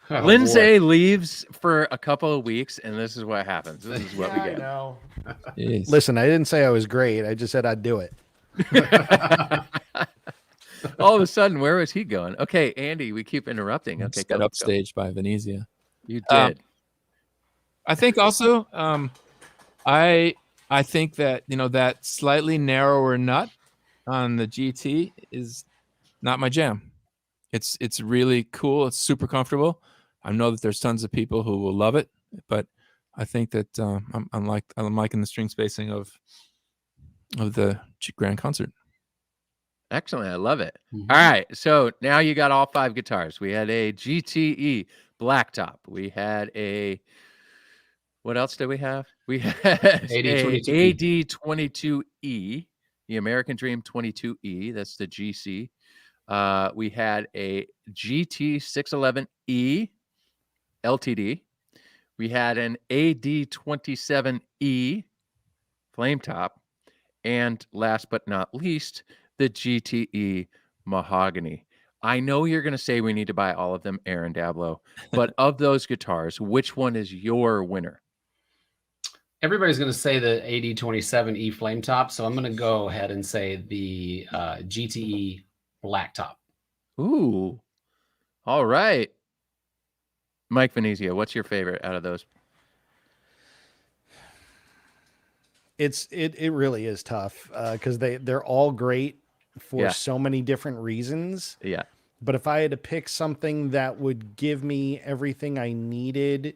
Oh, Lindsay leaves for a couple of weeks, and this is what happens. This is what we I get. know. Jeez. Listen, I didn't say I was great. I just said I'd do it. All of a sudden, where was he going? Okay, Andy, we keep interrupting. Okay, Set go. upstage by Venezia. You did. I think also, I think that that slightly narrower nut on the GT is not my jam. It's really cool. It's super comfortable. I know that there's tons of people who will love it, but I think that I'm liking the string spacing of the Grand Concert. Excellent. I love it. Mhm. All right. So now you got all 5 guitars. We had a GTE blacktop. We had a, what else did we have? We had AD22E. AD22E, the American Dream 22E. That's the GC. We had a GT611E LTD. We had an AD27E flame top. And last but not least, the GTE Mahogany. I know you're going to say we need to buy all of them, Aaron Dablow, but of those guitars, which one is your winner? Everybody's going to say the Ad27e Flame top, so I'm going to go ahead and say the GTE Black top. Ooh. All right. Mike Venezia, what's your favorite out of those? It really is tough because they're all great for so many different reasons. Yeah. But if I had to pick something that would give me everything I needed,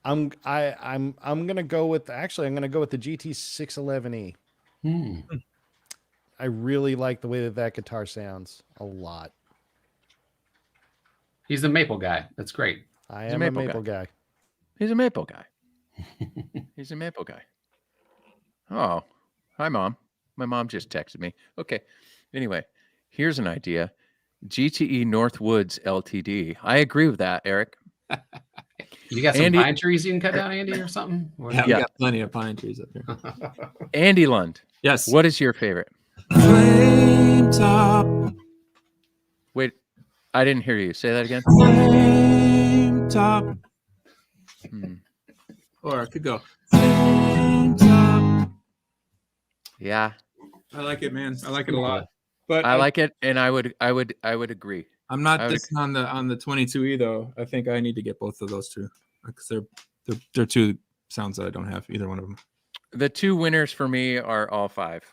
I'm gonna go with the GT611E. I really like the way that guitar sounds a lot. He's a maple guy. That's great. I am a maple guy. He's a maple guy. He's a maple guy. Oh, hi, Mom. My mom just texted me. Okay. Anyway, here's an idea. GTE Northwoods Ltd. I agree with that, Eric. You got some Andy- pine trees you can cut down, Andy, or something? Yeah, we got plenty of pine trees up here. Andy Lund. Yes. What is your favorite? Flame top. Wait, I didn't hear you. Say that again. Flame top. Or I could go. Flame top. Yeah, I like it, man. I like it a lot. But I like it, and I would agree. I'm not dissing on the 22E though. I think I need to get both of those two because they're two sounds that I don't have either one of them. The two winners for me are all five.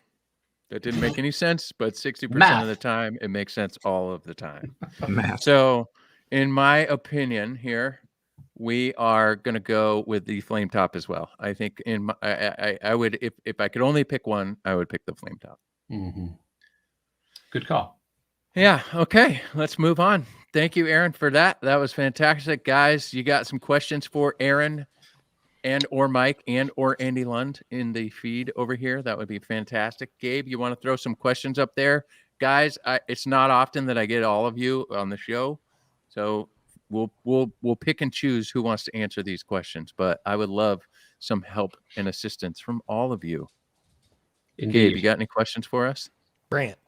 That didn't make any sense, but 60% of the time it makes sense all of the time. Math. So, in my opinion, here we are going to go with the flame top as well. I think I would if I could only pick one, I would pick the flame top. Good call. Yeah. Okay. Let's move on. Thank you, Aaron, for that. That was fantastic, guys. You got some questions for Aaron and or Mike and or Andy Lund in the feed over here? That would be fantastic. Gabe, you want to throw some questions up there? Guys, it's not often that I get all of you on the show, so we'll pick and choose who wants to answer these questions, but I would love some help and assistance from all of you. Indeed. Gabe, you got any questions for us? Brant.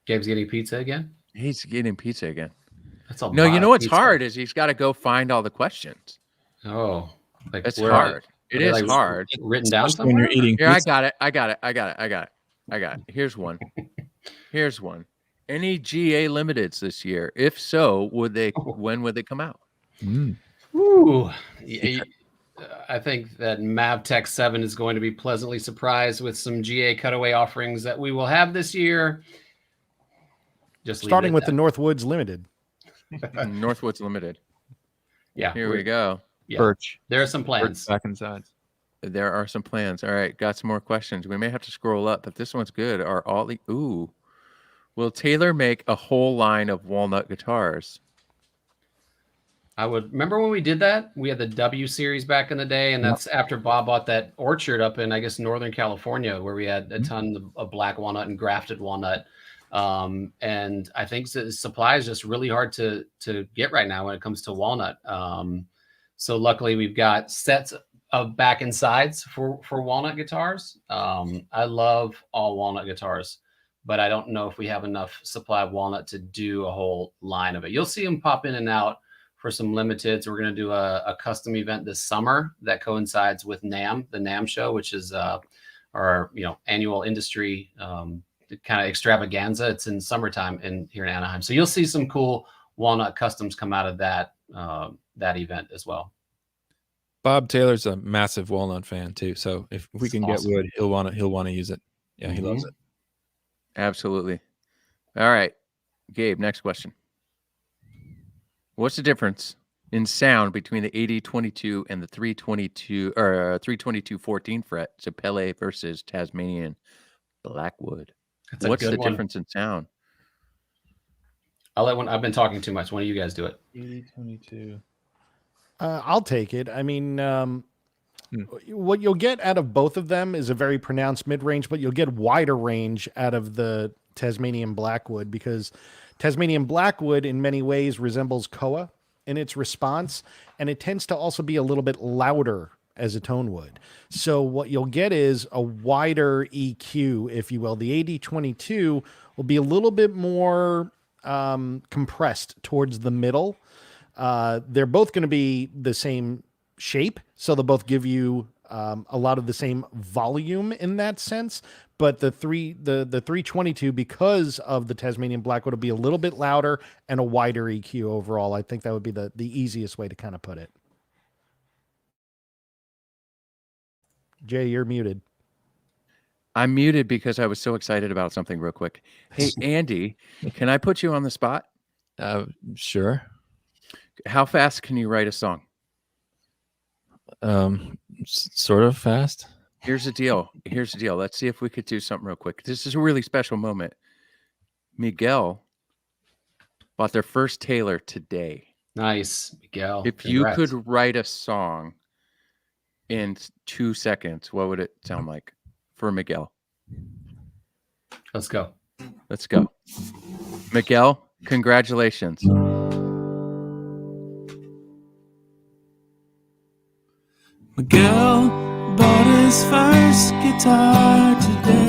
Gabe's getting pizza again? He's getting pizza again. That's all. No, you know what's hard is he's got to go find all the questions. Oh, like It's where hard. It is like hard. Written down Especially when somewhere? you're eating Here, I pizza. got it. Here's one. Any GA limiteds this year? If so, when would they come out? Ooh. I think that MavTech 7 is going to be pleasantly surprised with some GA cutaway offerings that we will have this year. Just Starting with the Northwoods Limited. Northwoods Limited. Yeah. Here we go. Yeah. Birch. There are some plans. Back and sides. There are some plans. All right, got some more questions. We may have to scroll up, but this one's good. Will Taylor make a whole line of Walnut guitars? I would remember when we did that. We had the W series back in the day, and that's after Bob bought that orchard up in, I guess, Northern California, where we had a ton of black walnut and grafted walnut. And I think the supply is just really hard to get right now when it comes to walnut. So luckily we've got sets of back and sides for walnut guitars. I love all walnut guitars, but I don't know if we have enough supply of walnut to do a whole line of it. You'll see them pop in and out for some limiteds. We're going to do a custom event this summer that coincides with NAMM, the NAMM show, which is our annual industry kind of extravaganza. It's in summertime here in Anaheim, so you'll see some cool walnut customs come out of that event as well. Bob Taylor's a massive walnut fan too, so if we can get wood, he'll want to use it. Yeah, he loves it. Absolutely. All right, Gabe, next question. What's the difference in sound between the 8022 and the 322 or 322 14 fret Sapele versus Tasmanian Blackwood? What's the difference in sound? I've been talking too much. One of you guys do it. 8022. I'll take it. I mean, what you'll get out of both of them is a very pronounced mid-range, but you'll get wider range out of the Tasmanian Blackwood because Tasmanian Blackwood in many ways resembles Koa in its response, and it tends to also be a little bit louder as a tone would. So what you'll get is a wider EQ, if you will. The AD22 will be a little bit more compressed towards the middle. They're both going to be the same shape, so they'll both give you a lot of the same volume in that sense. But the 322, because of the Tasmanian Blackwood, will be a little bit louder and a wider EQ overall. I think that would be the easiest way to kind of put it. Jay, you're muted. I'm muted because I was so excited about something real quick. Hey, Andy, can I put you on the spot? Sure. How fast can you write a song? Sort of fast. Here's the deal. Let's see if we could do something real quick. This is a really special moment. Miguel bought their first Taylor today. Nice, Miguel. If you could write a song in 2 seconds, what would it sound like for Miguel? Let's go. Miguel, congratulations. Miguel bought his first guitar today.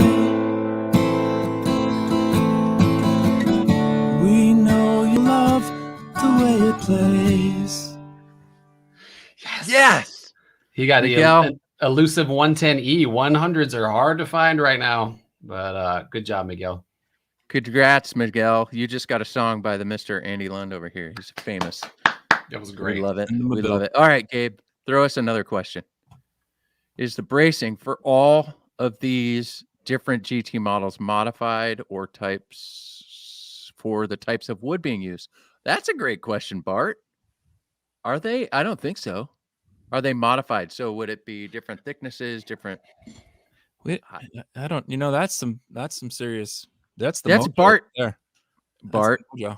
We know you love the way it plays. Yes. He got Miguel. the elusive 110E. 100s are hard to find right now, but good job, Miguel. Congrats, Miguel. You just got a song by the Mr. Andy Lund over here. He's famous. That was great. We love it. We love it. All right, Gabe, throw us another question. Is the bracing for all of these different GT models modified or types for the types of wood being used? That's a great question, Bart. Are they? I don't think so. Are they modified? So would it be different thicknesses, different? I don't. That's some serious. That's Bart. Right there. Bart. Yeah.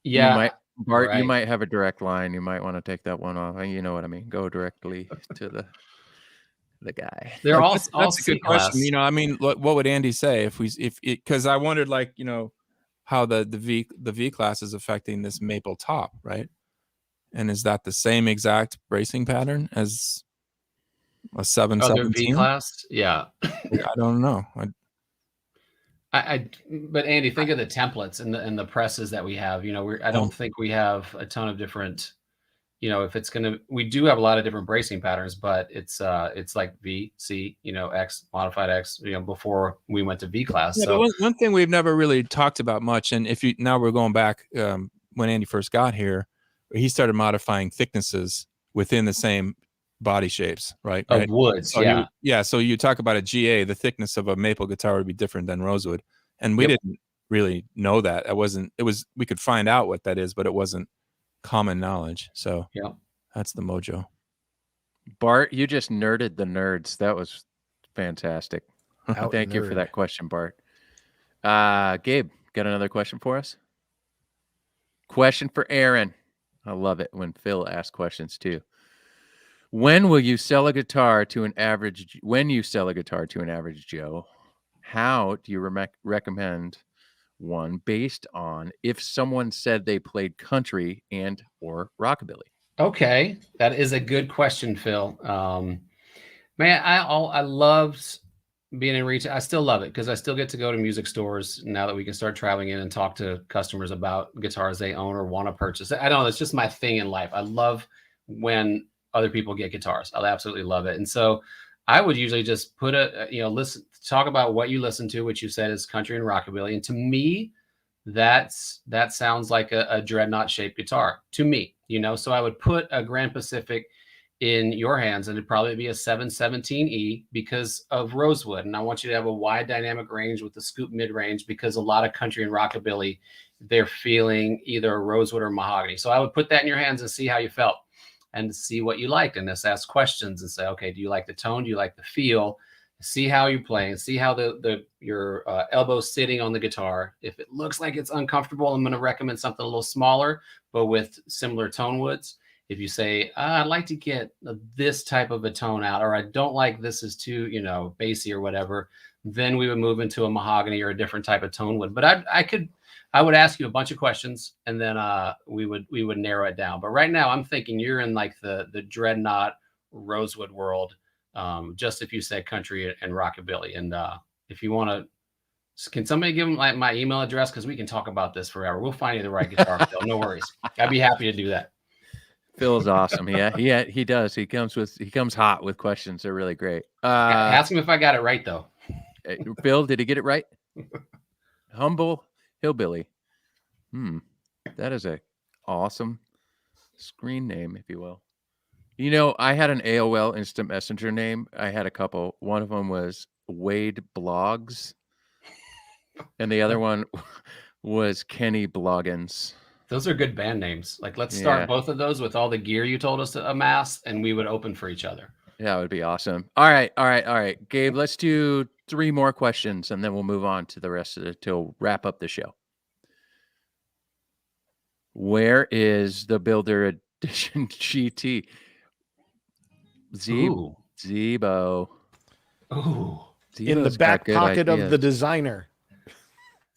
Yeah. Bart, you might have a direct line. You might want to take that one off. You know what I mean? Go directly to the guy. They're all that's a good question. I mean, what would Andy say if because I wondered, like, how the V class is affecting this maple top, right? And is that the same exact bracing pattern as a 717 V class? Yeah. I don't know. But Andy, think of the templates and the presses that we have. I don't think we have a ton of different. If it's we do have a lot of different bracing patterns, but it's like V, C, X, modified X. Before we went to V class. Yeah, so one thing we've never really talked about much, and now we're going back when Andy first got here, he started modifying thicknesses within the same body shapes, right? Of woods, so so you talk about a GA, the thickness of a maple guitar would be different than rosewood, and we didn't really know that. We could find out what that is, but it wasn't common knowledge. So that's the mojo. Bart, you just nerded the nerds. That was fantastic. Thank you for that question, Bart. Gabe, got another question for us? Question for Aaron. I love it when Phil asks questions too. When you sell a guitar to an average Joe, how do you recommend one based on if someone said they played country and or rockabilly? Okay, that is a good question, Phil. Man, I loved being in retail. I still love it because I still get to go to music stores now that we can start traveling in and talk to customers about guitars they own or want to purchase. I don't know, it's just my thing in life. I love when other people get guitars. I absolutely love it. And so I would usually just put talk about what you listen to, which you said is country and rockabilly. And to me, that sounds like a dreadnought shaped guitar to me, so I would put a Grand Pacific in your hands, and it'd probably be a 717E because of rosewood. And I want you to have a wide dynamic range with the scoop mid range, because a lot of country and rockabilly, they're feeling either a rosewood or mahogany. So I would put that in your hands and see how you felt and see what you liked, and just ask questions and say, okay, do you like the tone? Do you like the feel? See how you're playing, see how your elbow's sitting on the guitar. If it looks like it's uncomfortable, I'm going to recommend something a little smaller, but with similar tone woods. If you say, I'd like to get this type of a tone out, or I don't like this is too, bassy or whatever, then we would move into a mahogany or a different type of tone wood. But I would ask you a bunch of questions, and then we would narrow it down. But right now I'm thinking you're in like the dreadnought Rosewood world. Just if you say country and rockabilly. And if you want to, can somebody give them my email address? Because we can talk about this forever. We'll find you the right guitar, Phil. No worries. I'd be happy to do that. Phil's awesome. Yeah, he does. He comes hot with questions. They're really great. Ask him if I got it right, though. Phil, did he get it right? Humble hillbilly. That is a awesome screen name, if you will. You know, I had an AOL Instant Messenger name. I had a couple. One of them was Wade Blogs, and the other one was Kenny Bloggins. Those are good band names. Like, let's start both of those with all the gear you told us to amass, and we would open for each other. Yeah, it would be awesome. All right. Gabe, let's do 3 more questions, and then we'll move on to the rest of it to wrap up the show. Where is the Builder Edition GT? Zebo. Ooh. In the back pocket of the designer.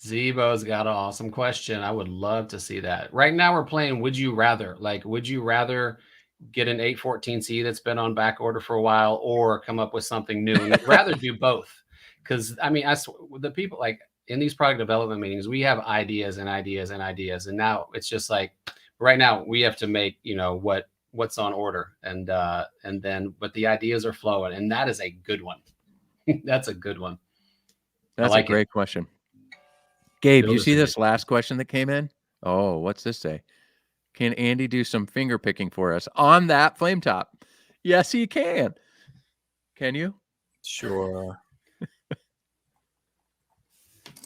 Zebo's got an awesome question. I would love to see that. Right now we're playing Would You Rather. Like, would you rather get an 814C that's been on back order for a while or come up with something new? And I'd rather do both. Because, I mean, the people, like, in these product development meetings, we have ideas and ideas and ideas. And now it's just like, right now we have to make, you know, what's on order. And then, but the ideas are flowing. And that is a good one. That's a good one. That's a great question. Gabe, you see this last question that came in? Oh, what's this say? Can Andy do some finger picking for us on that flame top? Yes, he can. Can you? Sure.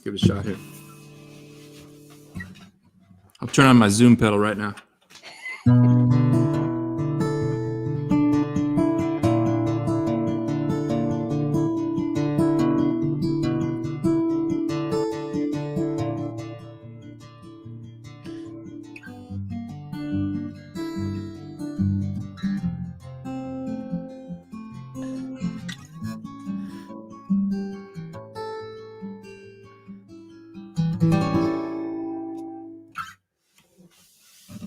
Give it a shot here. I'll turn on my zoom pedal right now.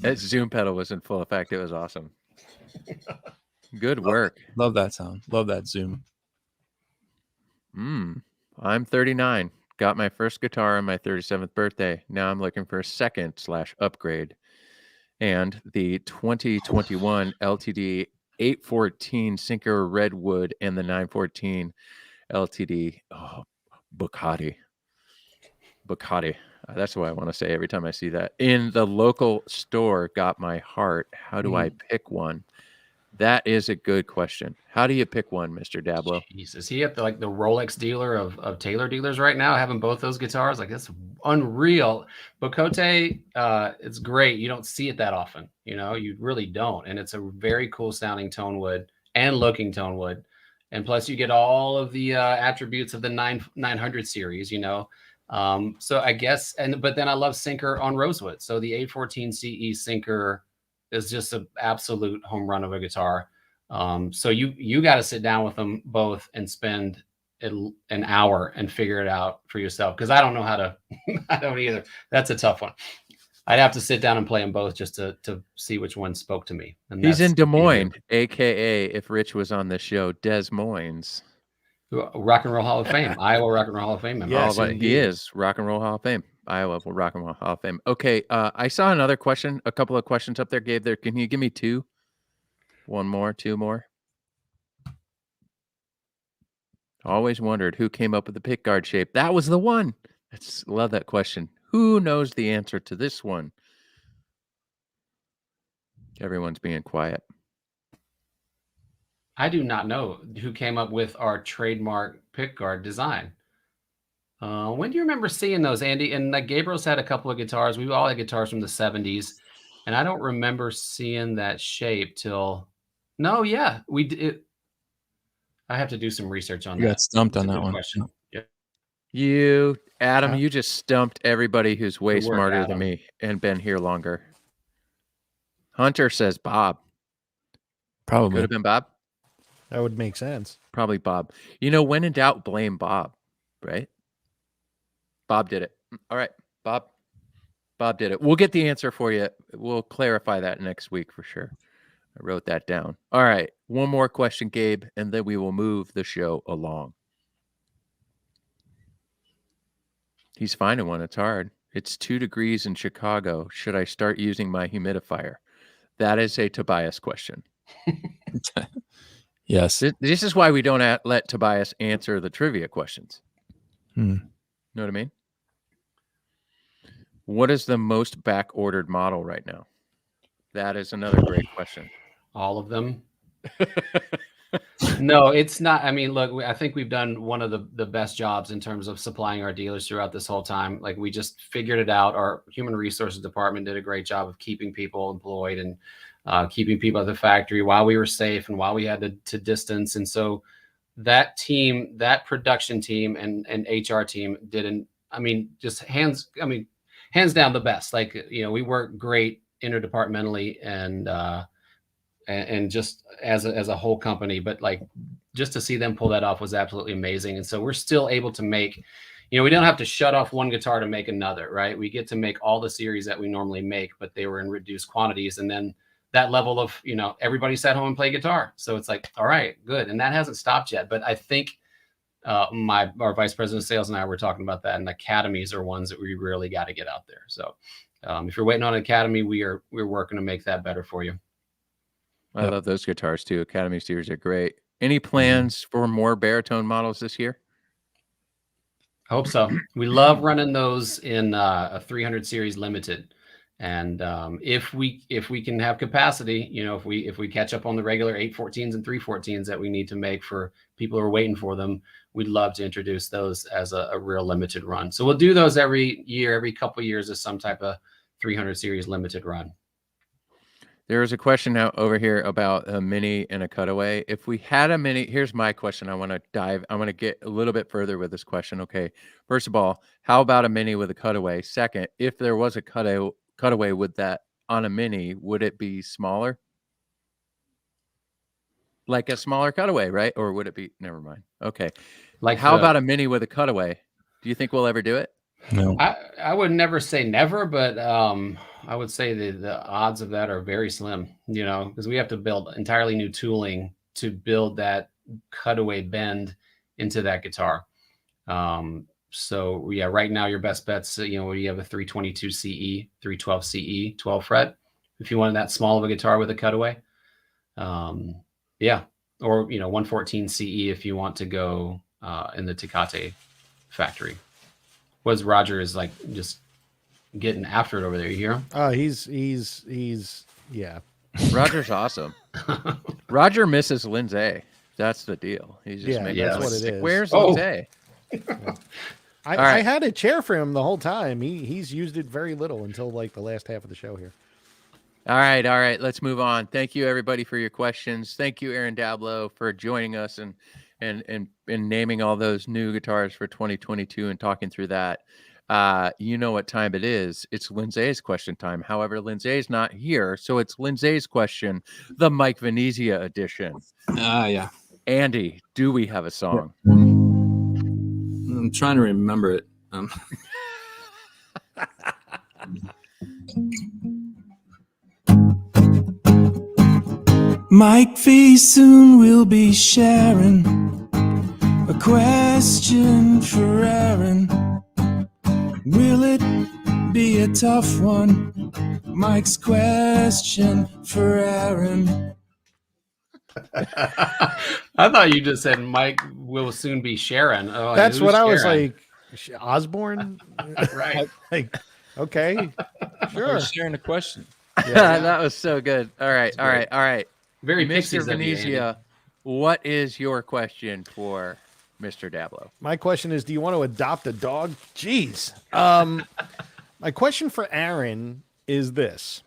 That zoom pedal was in full effect. It was awesome. Good work. Love that sound. Love that zoom. I'm 39. Got my first guitar on my 37th birthday. Now I'm looking for a second/upgrade. And the 2021 LTD 814 Sinker Redwood and the 914 LTD Bucati. That's what I want to say every time I see that. In the local store got my heart. How do I pick one? That is a good question. How do you pick one, Mr. Dablo? Jeez, is he at the Rolex dealer of Taylor dealers right now, having both those guitars? Like, that's unreal. But Gte, it's great. You don't see it that often. You know, you really don't. And it's a very cool sounding tone wood and looking tone wood. And plus you get all of the attributes of the 900 series, you know. So I guess, but then I love Sinker on Rosewood. So the 814 CE Sinker is just an absolute home run of a guitar. So you got to sit down with them both and spend an hour and figure it out for yourself. Cause I don't know how to, I don't either. That's a tough one. I'd have to sit down and play them both just to see which one spoke to me. And he's in Des Moines, AKA, if Rich was on this show, Des Moines. Rock and Roll Hall of Fame, Iowa Rock and Roll Hall of Fame. Yes, he is Rock and Roll Hall of Fame, Iowa Rock and Roll Hall of Fame. Okay, I saw another question, a couple of questions up there, Gabe. There, can you give me 2? 1 more, 2 more. Always wondered who came up with the pick guard shape. That was the one. Love that question. Who knows the answer to this one? Everyone's being quiet. I do not know who came up with our trademark pickguard design. When do you remember seeing those, Andy? And like Gabriel's had a couple of guitars. We all had guitars from the 70s. And I don't remember seeing that shape till... No, yeah. We did. I have to do some research on that. You got stumped on that one. Question. Yeah. You, Adam, you just stumped everybody who's way smarter than Adam. me and been here longer. Hunter says Bob. Probably. Could have been Bob. That would make sense. Probably Bob. You know, when in doubt, blame Bob, right? Bob did it. All right, Bob did it. We'll get the answer for you. We'll clarify that next week for sure. I wrote that down. All right. One more question, Gabe, and then we will move the show along. He's finding one. It's hard. It's 2 degrees in Chicago. Should I start using my humidifier? That is a Tobias question. Yes. This is why we don't let Tobias answer the trivia questions. Hmm. Know what I mean? What is the most back-ordered model right now? That is another great question. All of them. No, it's not. I mean, look, I think we've done one of the best jobs in terms of supplying our dealers throughout this whole time. Like, we just figured it out. Our human resources department did a great job of keeping people employed and keeping people at the factory while we were safe and while we had to distance. And so that team, that production team and HR team just hands down the best. Like, we work great interdepartmentally and just as a whole company, but like, just to see them pull that off was absolutely amazing. And so we're still able to make, we don't have to shut off one guitar to make another, right? We get to make all the series that we normally make, but they were in reduced quantities. And then that level of, everybody sat home and played guitar. So it's like, all right, good. And that hasn't stopped yet. But I think our vice president of sales and I were talking about that, and academies are ones that we really got to get out there. So if you're waiting on an academy, we're working to make that better for you. I love those guitars too. Academy series are great. Any plans for more baritone models this year? I hope so. We love running those in a 300 series limited. And if we can have capacity, if we catch up on the regular 814s and 314s that we need to make for people who are waiting for them, we'd love to introduce those as a real limited run. So we'll do those every year, every couple of years, as some type of 300 series limited run. There is a question now over here about a mini and a cutaway. If we had a mini, here's my question. I want to get a little bit further with this question. Okay. First of all, how about a mini with a cutaway? Second, if there was a cutaway with that on a mini, would it be smaller? Like a smaller cutaway, right? Or would it be, never mind. Okay. Like, how about a mini with a cutaway? Do you think we'll ever do it? No. I would never say never, but I would say the odds of that are very slim, because we have to build entirely new tooling to build that cutaway bend into that guitar. So yeah, right now your best bets, you have a 322 CE, 312 CE, 12 fret. If you wanted that small of a guitar with a cutaway, yeah, or 114 CE if you want to go in the Gte factory. Was Roger is like just getting after it over there. You hear him? He's yeah. Roger's awesome. Roger misses Lindsay. That's the deal. He's just making that's what it is. Where's Lindsay? I had a chair for him the whole time. He's used it very little until like the last half of the show here. All right. Let's move on. Thank you everybody for your questions. Thank you, Aaron Dablow, for joining us and naming all those new guitars for 2022 and talking through that. You know what time it is. It's Lindsay's question time. However, Lindsay's not here, so it's Lindsay's question, the Mike Venezia edition. Yeah. Andy, do we have a song? I'm trying to remember it. Mike V soon will be sharing a question for Aaron. Will it be a tough one? Mike's question for Aaron. I thought you just said Mike will soon be Sharon. Oh, that's what I was Sharon? like. Osborne, Right? Like, okay, sure. Sharing a question. Yeah. That was so good. All right. Very Mr. Pixies of you, Andy. Venezia, what is your question for Mr. Dablow? My question is, do you want to adopt a dog? Jeez. My question for Aaron is this.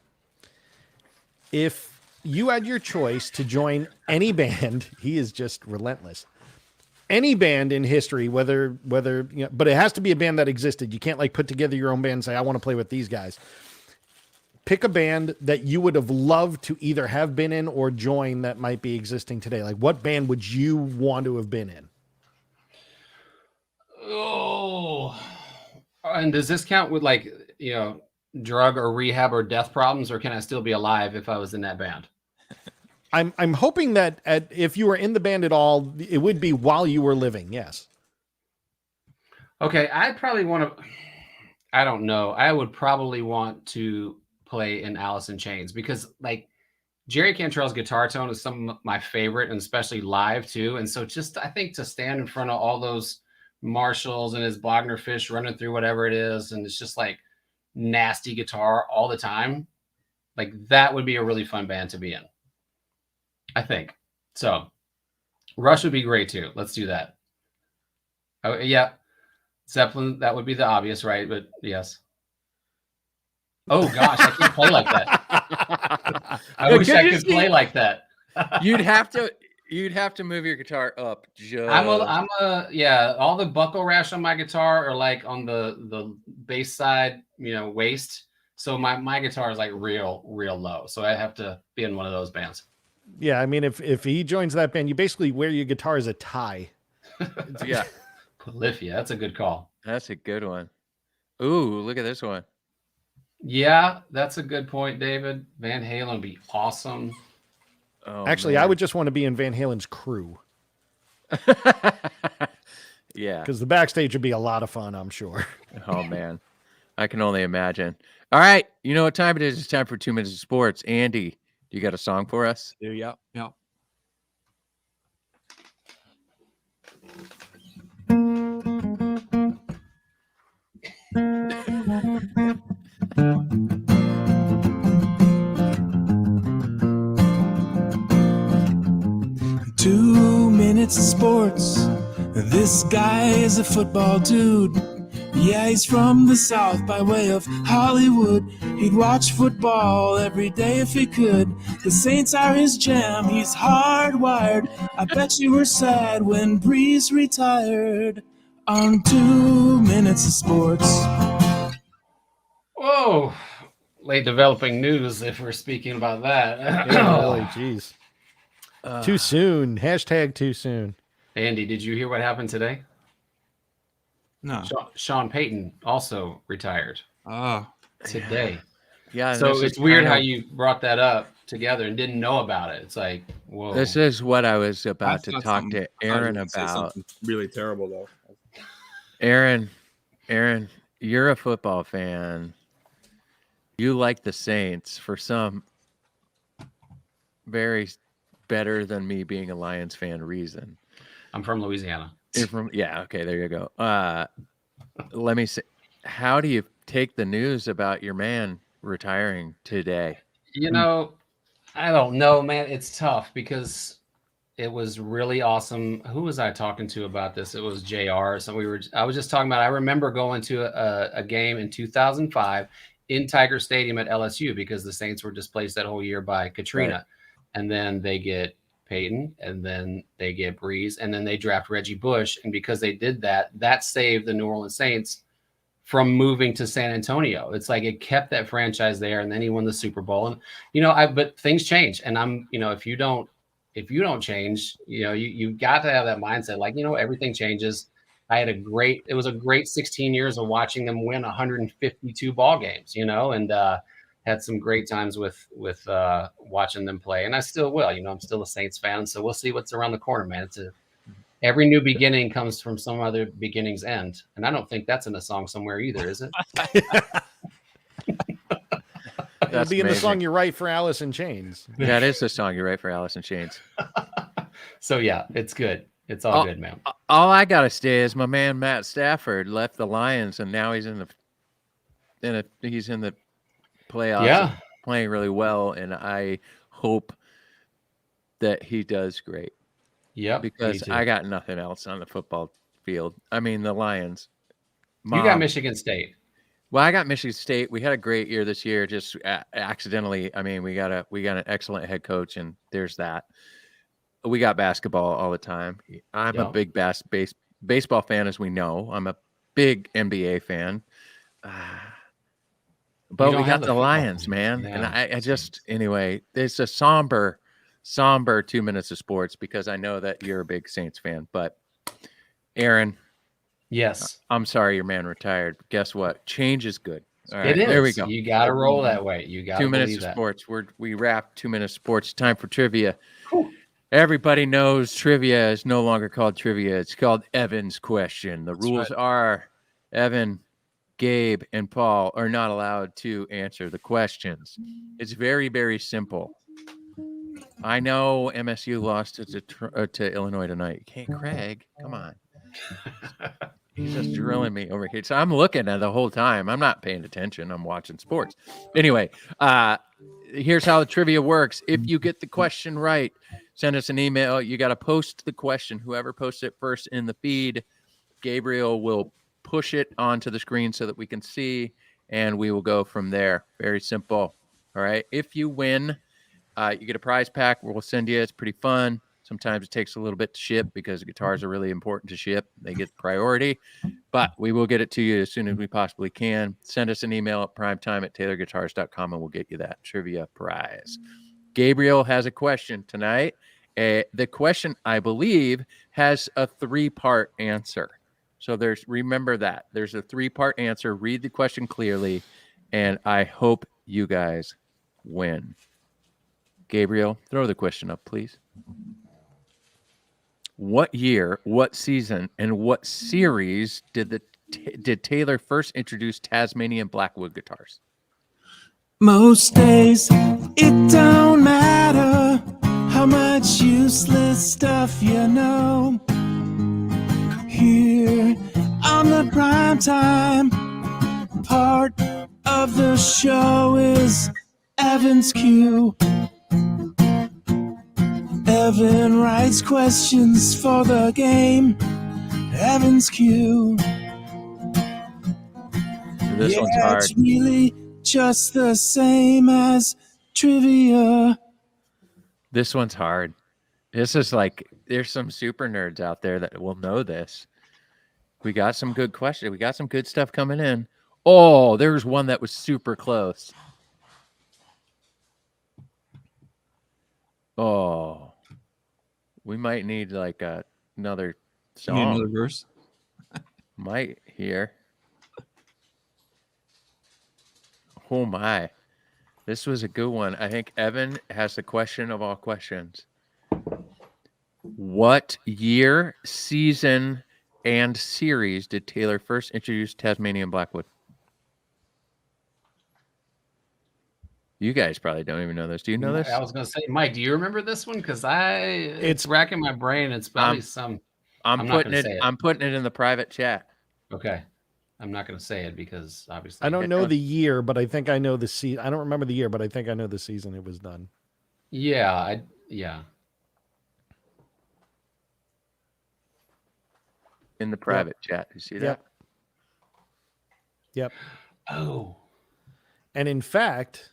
If you had your choice to join any band, he is just relentless. Any band in history, whether but it has to be a band that existed. You can't like put together your own band and say, I want to play with these guys. Pick a band that you would have loved to either have been in or join that might be existing today. Like, what band would you want to have been in? Oh, and does this count with like, drug or rehab or death problems, or can I still be alive if I was in that band? I'm hoping that if you were in the band at all, it would be while you were living. Yes. Okay, I'd probably want to. I don't know. I would probably want to play in Alice in Chains because, like, Jerry Cantrell's guitar tone is some of my favorite, and especially live too. And so, just I think to stand in front of all those Marshalls and his Bogner Fish running through whatever it is, and it's just like nasty guitar all the time, like that would be a really fun band to be in. I think so. Rush would be great too. Let's do that. Oh yeah. Zeppelin, that would be the obvious, right? But yes. Oh gosh, I can't play like that. I wish I could play like that. You'd have to move your guitar up. Yeah. All the buckle rash on my guitar are like on the bass side, waist. So my guitar is like real low. So I have to be in one of those bands. Yeah, I mean, if he joins that band, you basically wear your guitar as a tie. Yeah. Polyphia, that's a good call. That's a good one. Ooh, look at this one. Yeah, that's a good point, David. Van Halen would be awesome. Oh, actually, man. I would just want to be in Van Halen's crew. Yeah. Because the backstage would be a lot of fun, I'm sure. Oh, man. I can only imagine. All right. You know what time it is? It's time for 2 minutes of sports. Andy, you got a song for us? Yeah. Yeah. 2 minutes of sports. This guy is a football dude. Yeah, he's from the South by way of Hollywood. He'd watch football every day if he could. The Saints are his jam, he's hardwired. I bet you were sad when Breeze retired. On 2 minutes of sports. Whoa, late developing news if we're speaking about that. Yeah, really, jeez. Too soon. Hashtag too soon. Andy, did you hear what happened today? No. Sean Payton also retired today. Yeah. So it's weird how you brought that up together and didn't know about it. It's like, whoa. This is what I was about to talk to Aaron about. Really terrible though. Aaron, you're a football fan. You like the Saints for some very better than me being a Lions fan reason. I'm from Louisiana. You're from, yeah, okay, there you go. Let me say, how do you take the news about your man retiring today? I don't know, man. It's tough because it was really awesome. Who was I talking to about this? It was JR. So I was just talking about, I remember going to a game in 2005 in Tiger Stadium at LSU because the Saints were displaced that whole year by Katrina. Right. And then they get Peyton, and then they get Breeze, and then they draft Reggie Bush. And because they did that, that saved the New Orleans Saints from moving to San Antonio. It's like it kept that franchise there, and then he won the Super Bowl. And but things change, and if you don't change, you've got to have that mindset. Like everything changes. It was a great 16 years of watching them win 152 ball games. And had some great times with watching them play, and I still will. I'm still a Saints fan, so we'll see what's around the corner, man. Every new beginning comes from some other beginning's end, and I don't think that's in a song somewhere either, is it? That'll be in the song you write for Alice in Chains. That is the song you write for Alice in Chains. So yeah, it's good. It's all good, man. All I gotta say is my man Matt Stafford left the Lions, and now he's in the playoffs, playing really well, and I hope that he does great. Yeah, because I got nothing else on the football field. I mean, the Lions. You got Michigan State. Well, I got Michigan State. We had a great year this year, just accidentally. I mean, we got an excellent head coach, and there's that. We got basketball all the time. I'm a big baseball fan, as we know. I'm a big NBA fan. But we got the Lions, man. Yeah. And I just, anyway, it's a somber 2 minutes of sports because I know that you're a big Saints fan. But Aaron. Yes. I'm sorry your man retired. Guess what? Change is good. All It right, is. there we go. You got to roll that way. You got to 2 minutes believe of that. sports. We wrapped 2 minutes of sports. Time for trivia. Whew. Everybody knows trivia is no longer called trivia. It's called Evan's question. The rules are Evan, Gabe, and Paul are not allowed to answer the questions. It's very, very simple. I know MSU lost to Illinois tonight. Hey, Craig, come on. He's just drilling me over here. So I'm looking at it the whole time. I'm not paying attention. I'm watching sports. Anyway, here's how the trivia works. If you get the question right, send us an email. You got to post the question. Whoever posts it first in the feed, Gabriel will push it onto the screen so that we can see, and we will go from there. Very simple. All right. If you win, you get a prize pack. We'll send you. It's pretty fun. Sometimes it takes a little bit to ship because guitars are really important to ship. They get priority, but we will get it to you as soon as we possibly can. Send us an email at primetime@taylorguitars.com and we'll get you that trivia prize. Gabriel has a question tonight. The question, I believe, has a 3-part answer. So remember that. There's a 3-part answer. Read the question clearly, and I hope you guys win. Gabriel, throw the question up, please. What year, what season, and what series did Taylor first introduce Tasmanian Blackwood guitars? Most days, it don't matter how much useless stuff you know. Here on the Primetime, part of the show is Evan's Q. Evan writes questions for the game. Evan's Q. This one's hard. It's really just the same as trivia. This one's hard. This is like, there's some super nerds out there that will know this. We got some good questions. We got some good stuff coming in. Oh, there's one that was super close. Oh, we might need like another You need song. another verse? Might here. Oh my. This was a good one. I think Evan has the question of all questions. What year, season, and series did Taylor first introduce Tasmanian Blackwood? You guys probably don't even know this. Do you know this? I was going to say, Mike, do you remember this one? Because it's racking my brain. It's probably I'm putting it in the private chat. Okay. I'm not going to say it because obviously I don't know the year, but I think I know the season. I don't remember the year, but I think I know the season it was done. Yeah. Yeah. In the private chat. You see that? Yep. Oh. And in fact,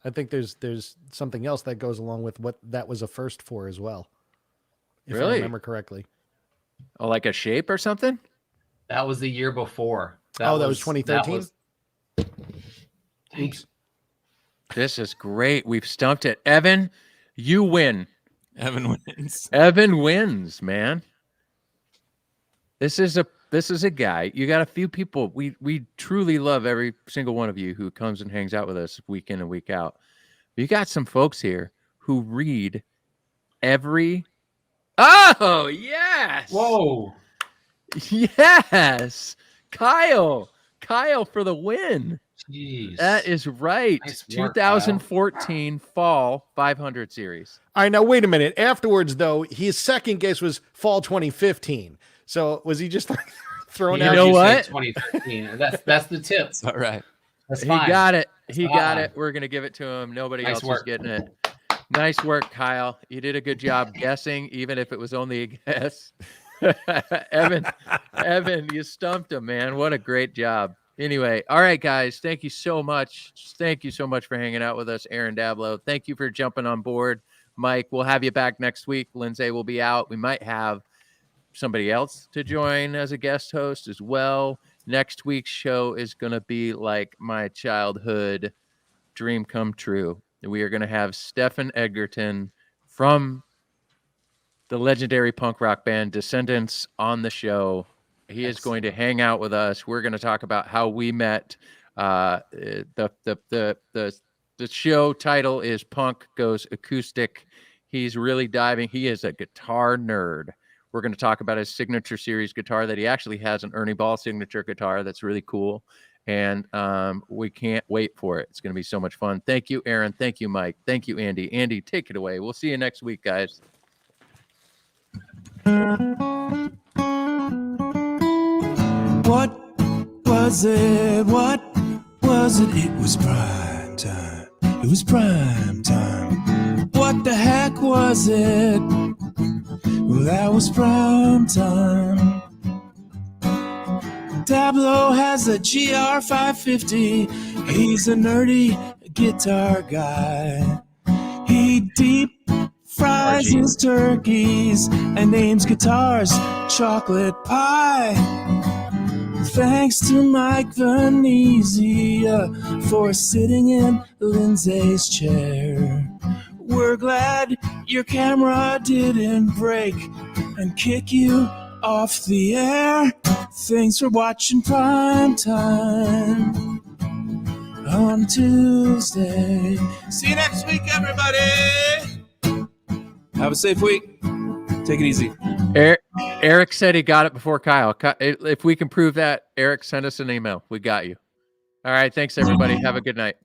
I think there's something else that goes along with what that was a first for as well. If I remember correctly. Oh, like a shape or something? That was the year before. That was 2013? Oops. This is great. We've stumped it. Evan, you win. Evan wins. Evan wins, man. This is a guy. You got a few people. We truly love every single one of you who comes and hangs out with us week in and week out. You got some folks here who read every. Oh yes! Whoa! Yes, Kyle for the win. Jeez. That is right. Nice work, 2014 Fall 500 series. All right, now wait a minute. Afterwards, though, his second guess was Fall 2015. So was he just like throwing out? You know what? 2015. That's the tip. All right. That's He fine. got it. That's He got fine. it. We're gonna give it to him. Nobody Nice else is work. getting it. Nice work, Kyle. You did a good job guessing, even if it was only a guess. Evan, you stumped him, man. What a great job. Anyway, all right, guys. Thank you so much. Thank you so much for hanging out with us, Aaron Dablow. Thank you for jumping on board. Mike, we'll have you back next week. Lindsay will be out. We might have somebody else to join as a guest host as well. Next week's show is going to be like my childhood dream come true. We are going to have Stephen Edgerton from the legendary punk rock band Descendants on the show. He is going to hang out with us. We're going to talk about how we met. The show title is Punk Goes Acoustic. He's really diving. He is a guitar nerd. We're going to talk about his signature series guitar that he actually has, an Ernie Ball signature guitar that's really cool. And we can't wait for it. It's going to be so much fun. Thank you, Aaron. Thank you, Mike. Thank you, Andy. Andy, take it away. We'll see you next week, guys. What was it? What was it? It was prime time. It was prime time. What the heck was it? Well, that was prime time. Dablo has a GR550. He's a nerdy guitar guy. He deep fries his turkeys and names guitars chocolate pie. Thanks to Mike Venezia for sitting in Lindsay's chair. We're glad your camera didn't break and kick you off the air. Thanks for watching Prime Time on Tuesday. See you next week, everybody. Have a safe week. Take it easy. Eric said he got it before Kyle. If we can prove that, Eric, send us an email. We got you. All right. Thanks, everybody. Have a good night.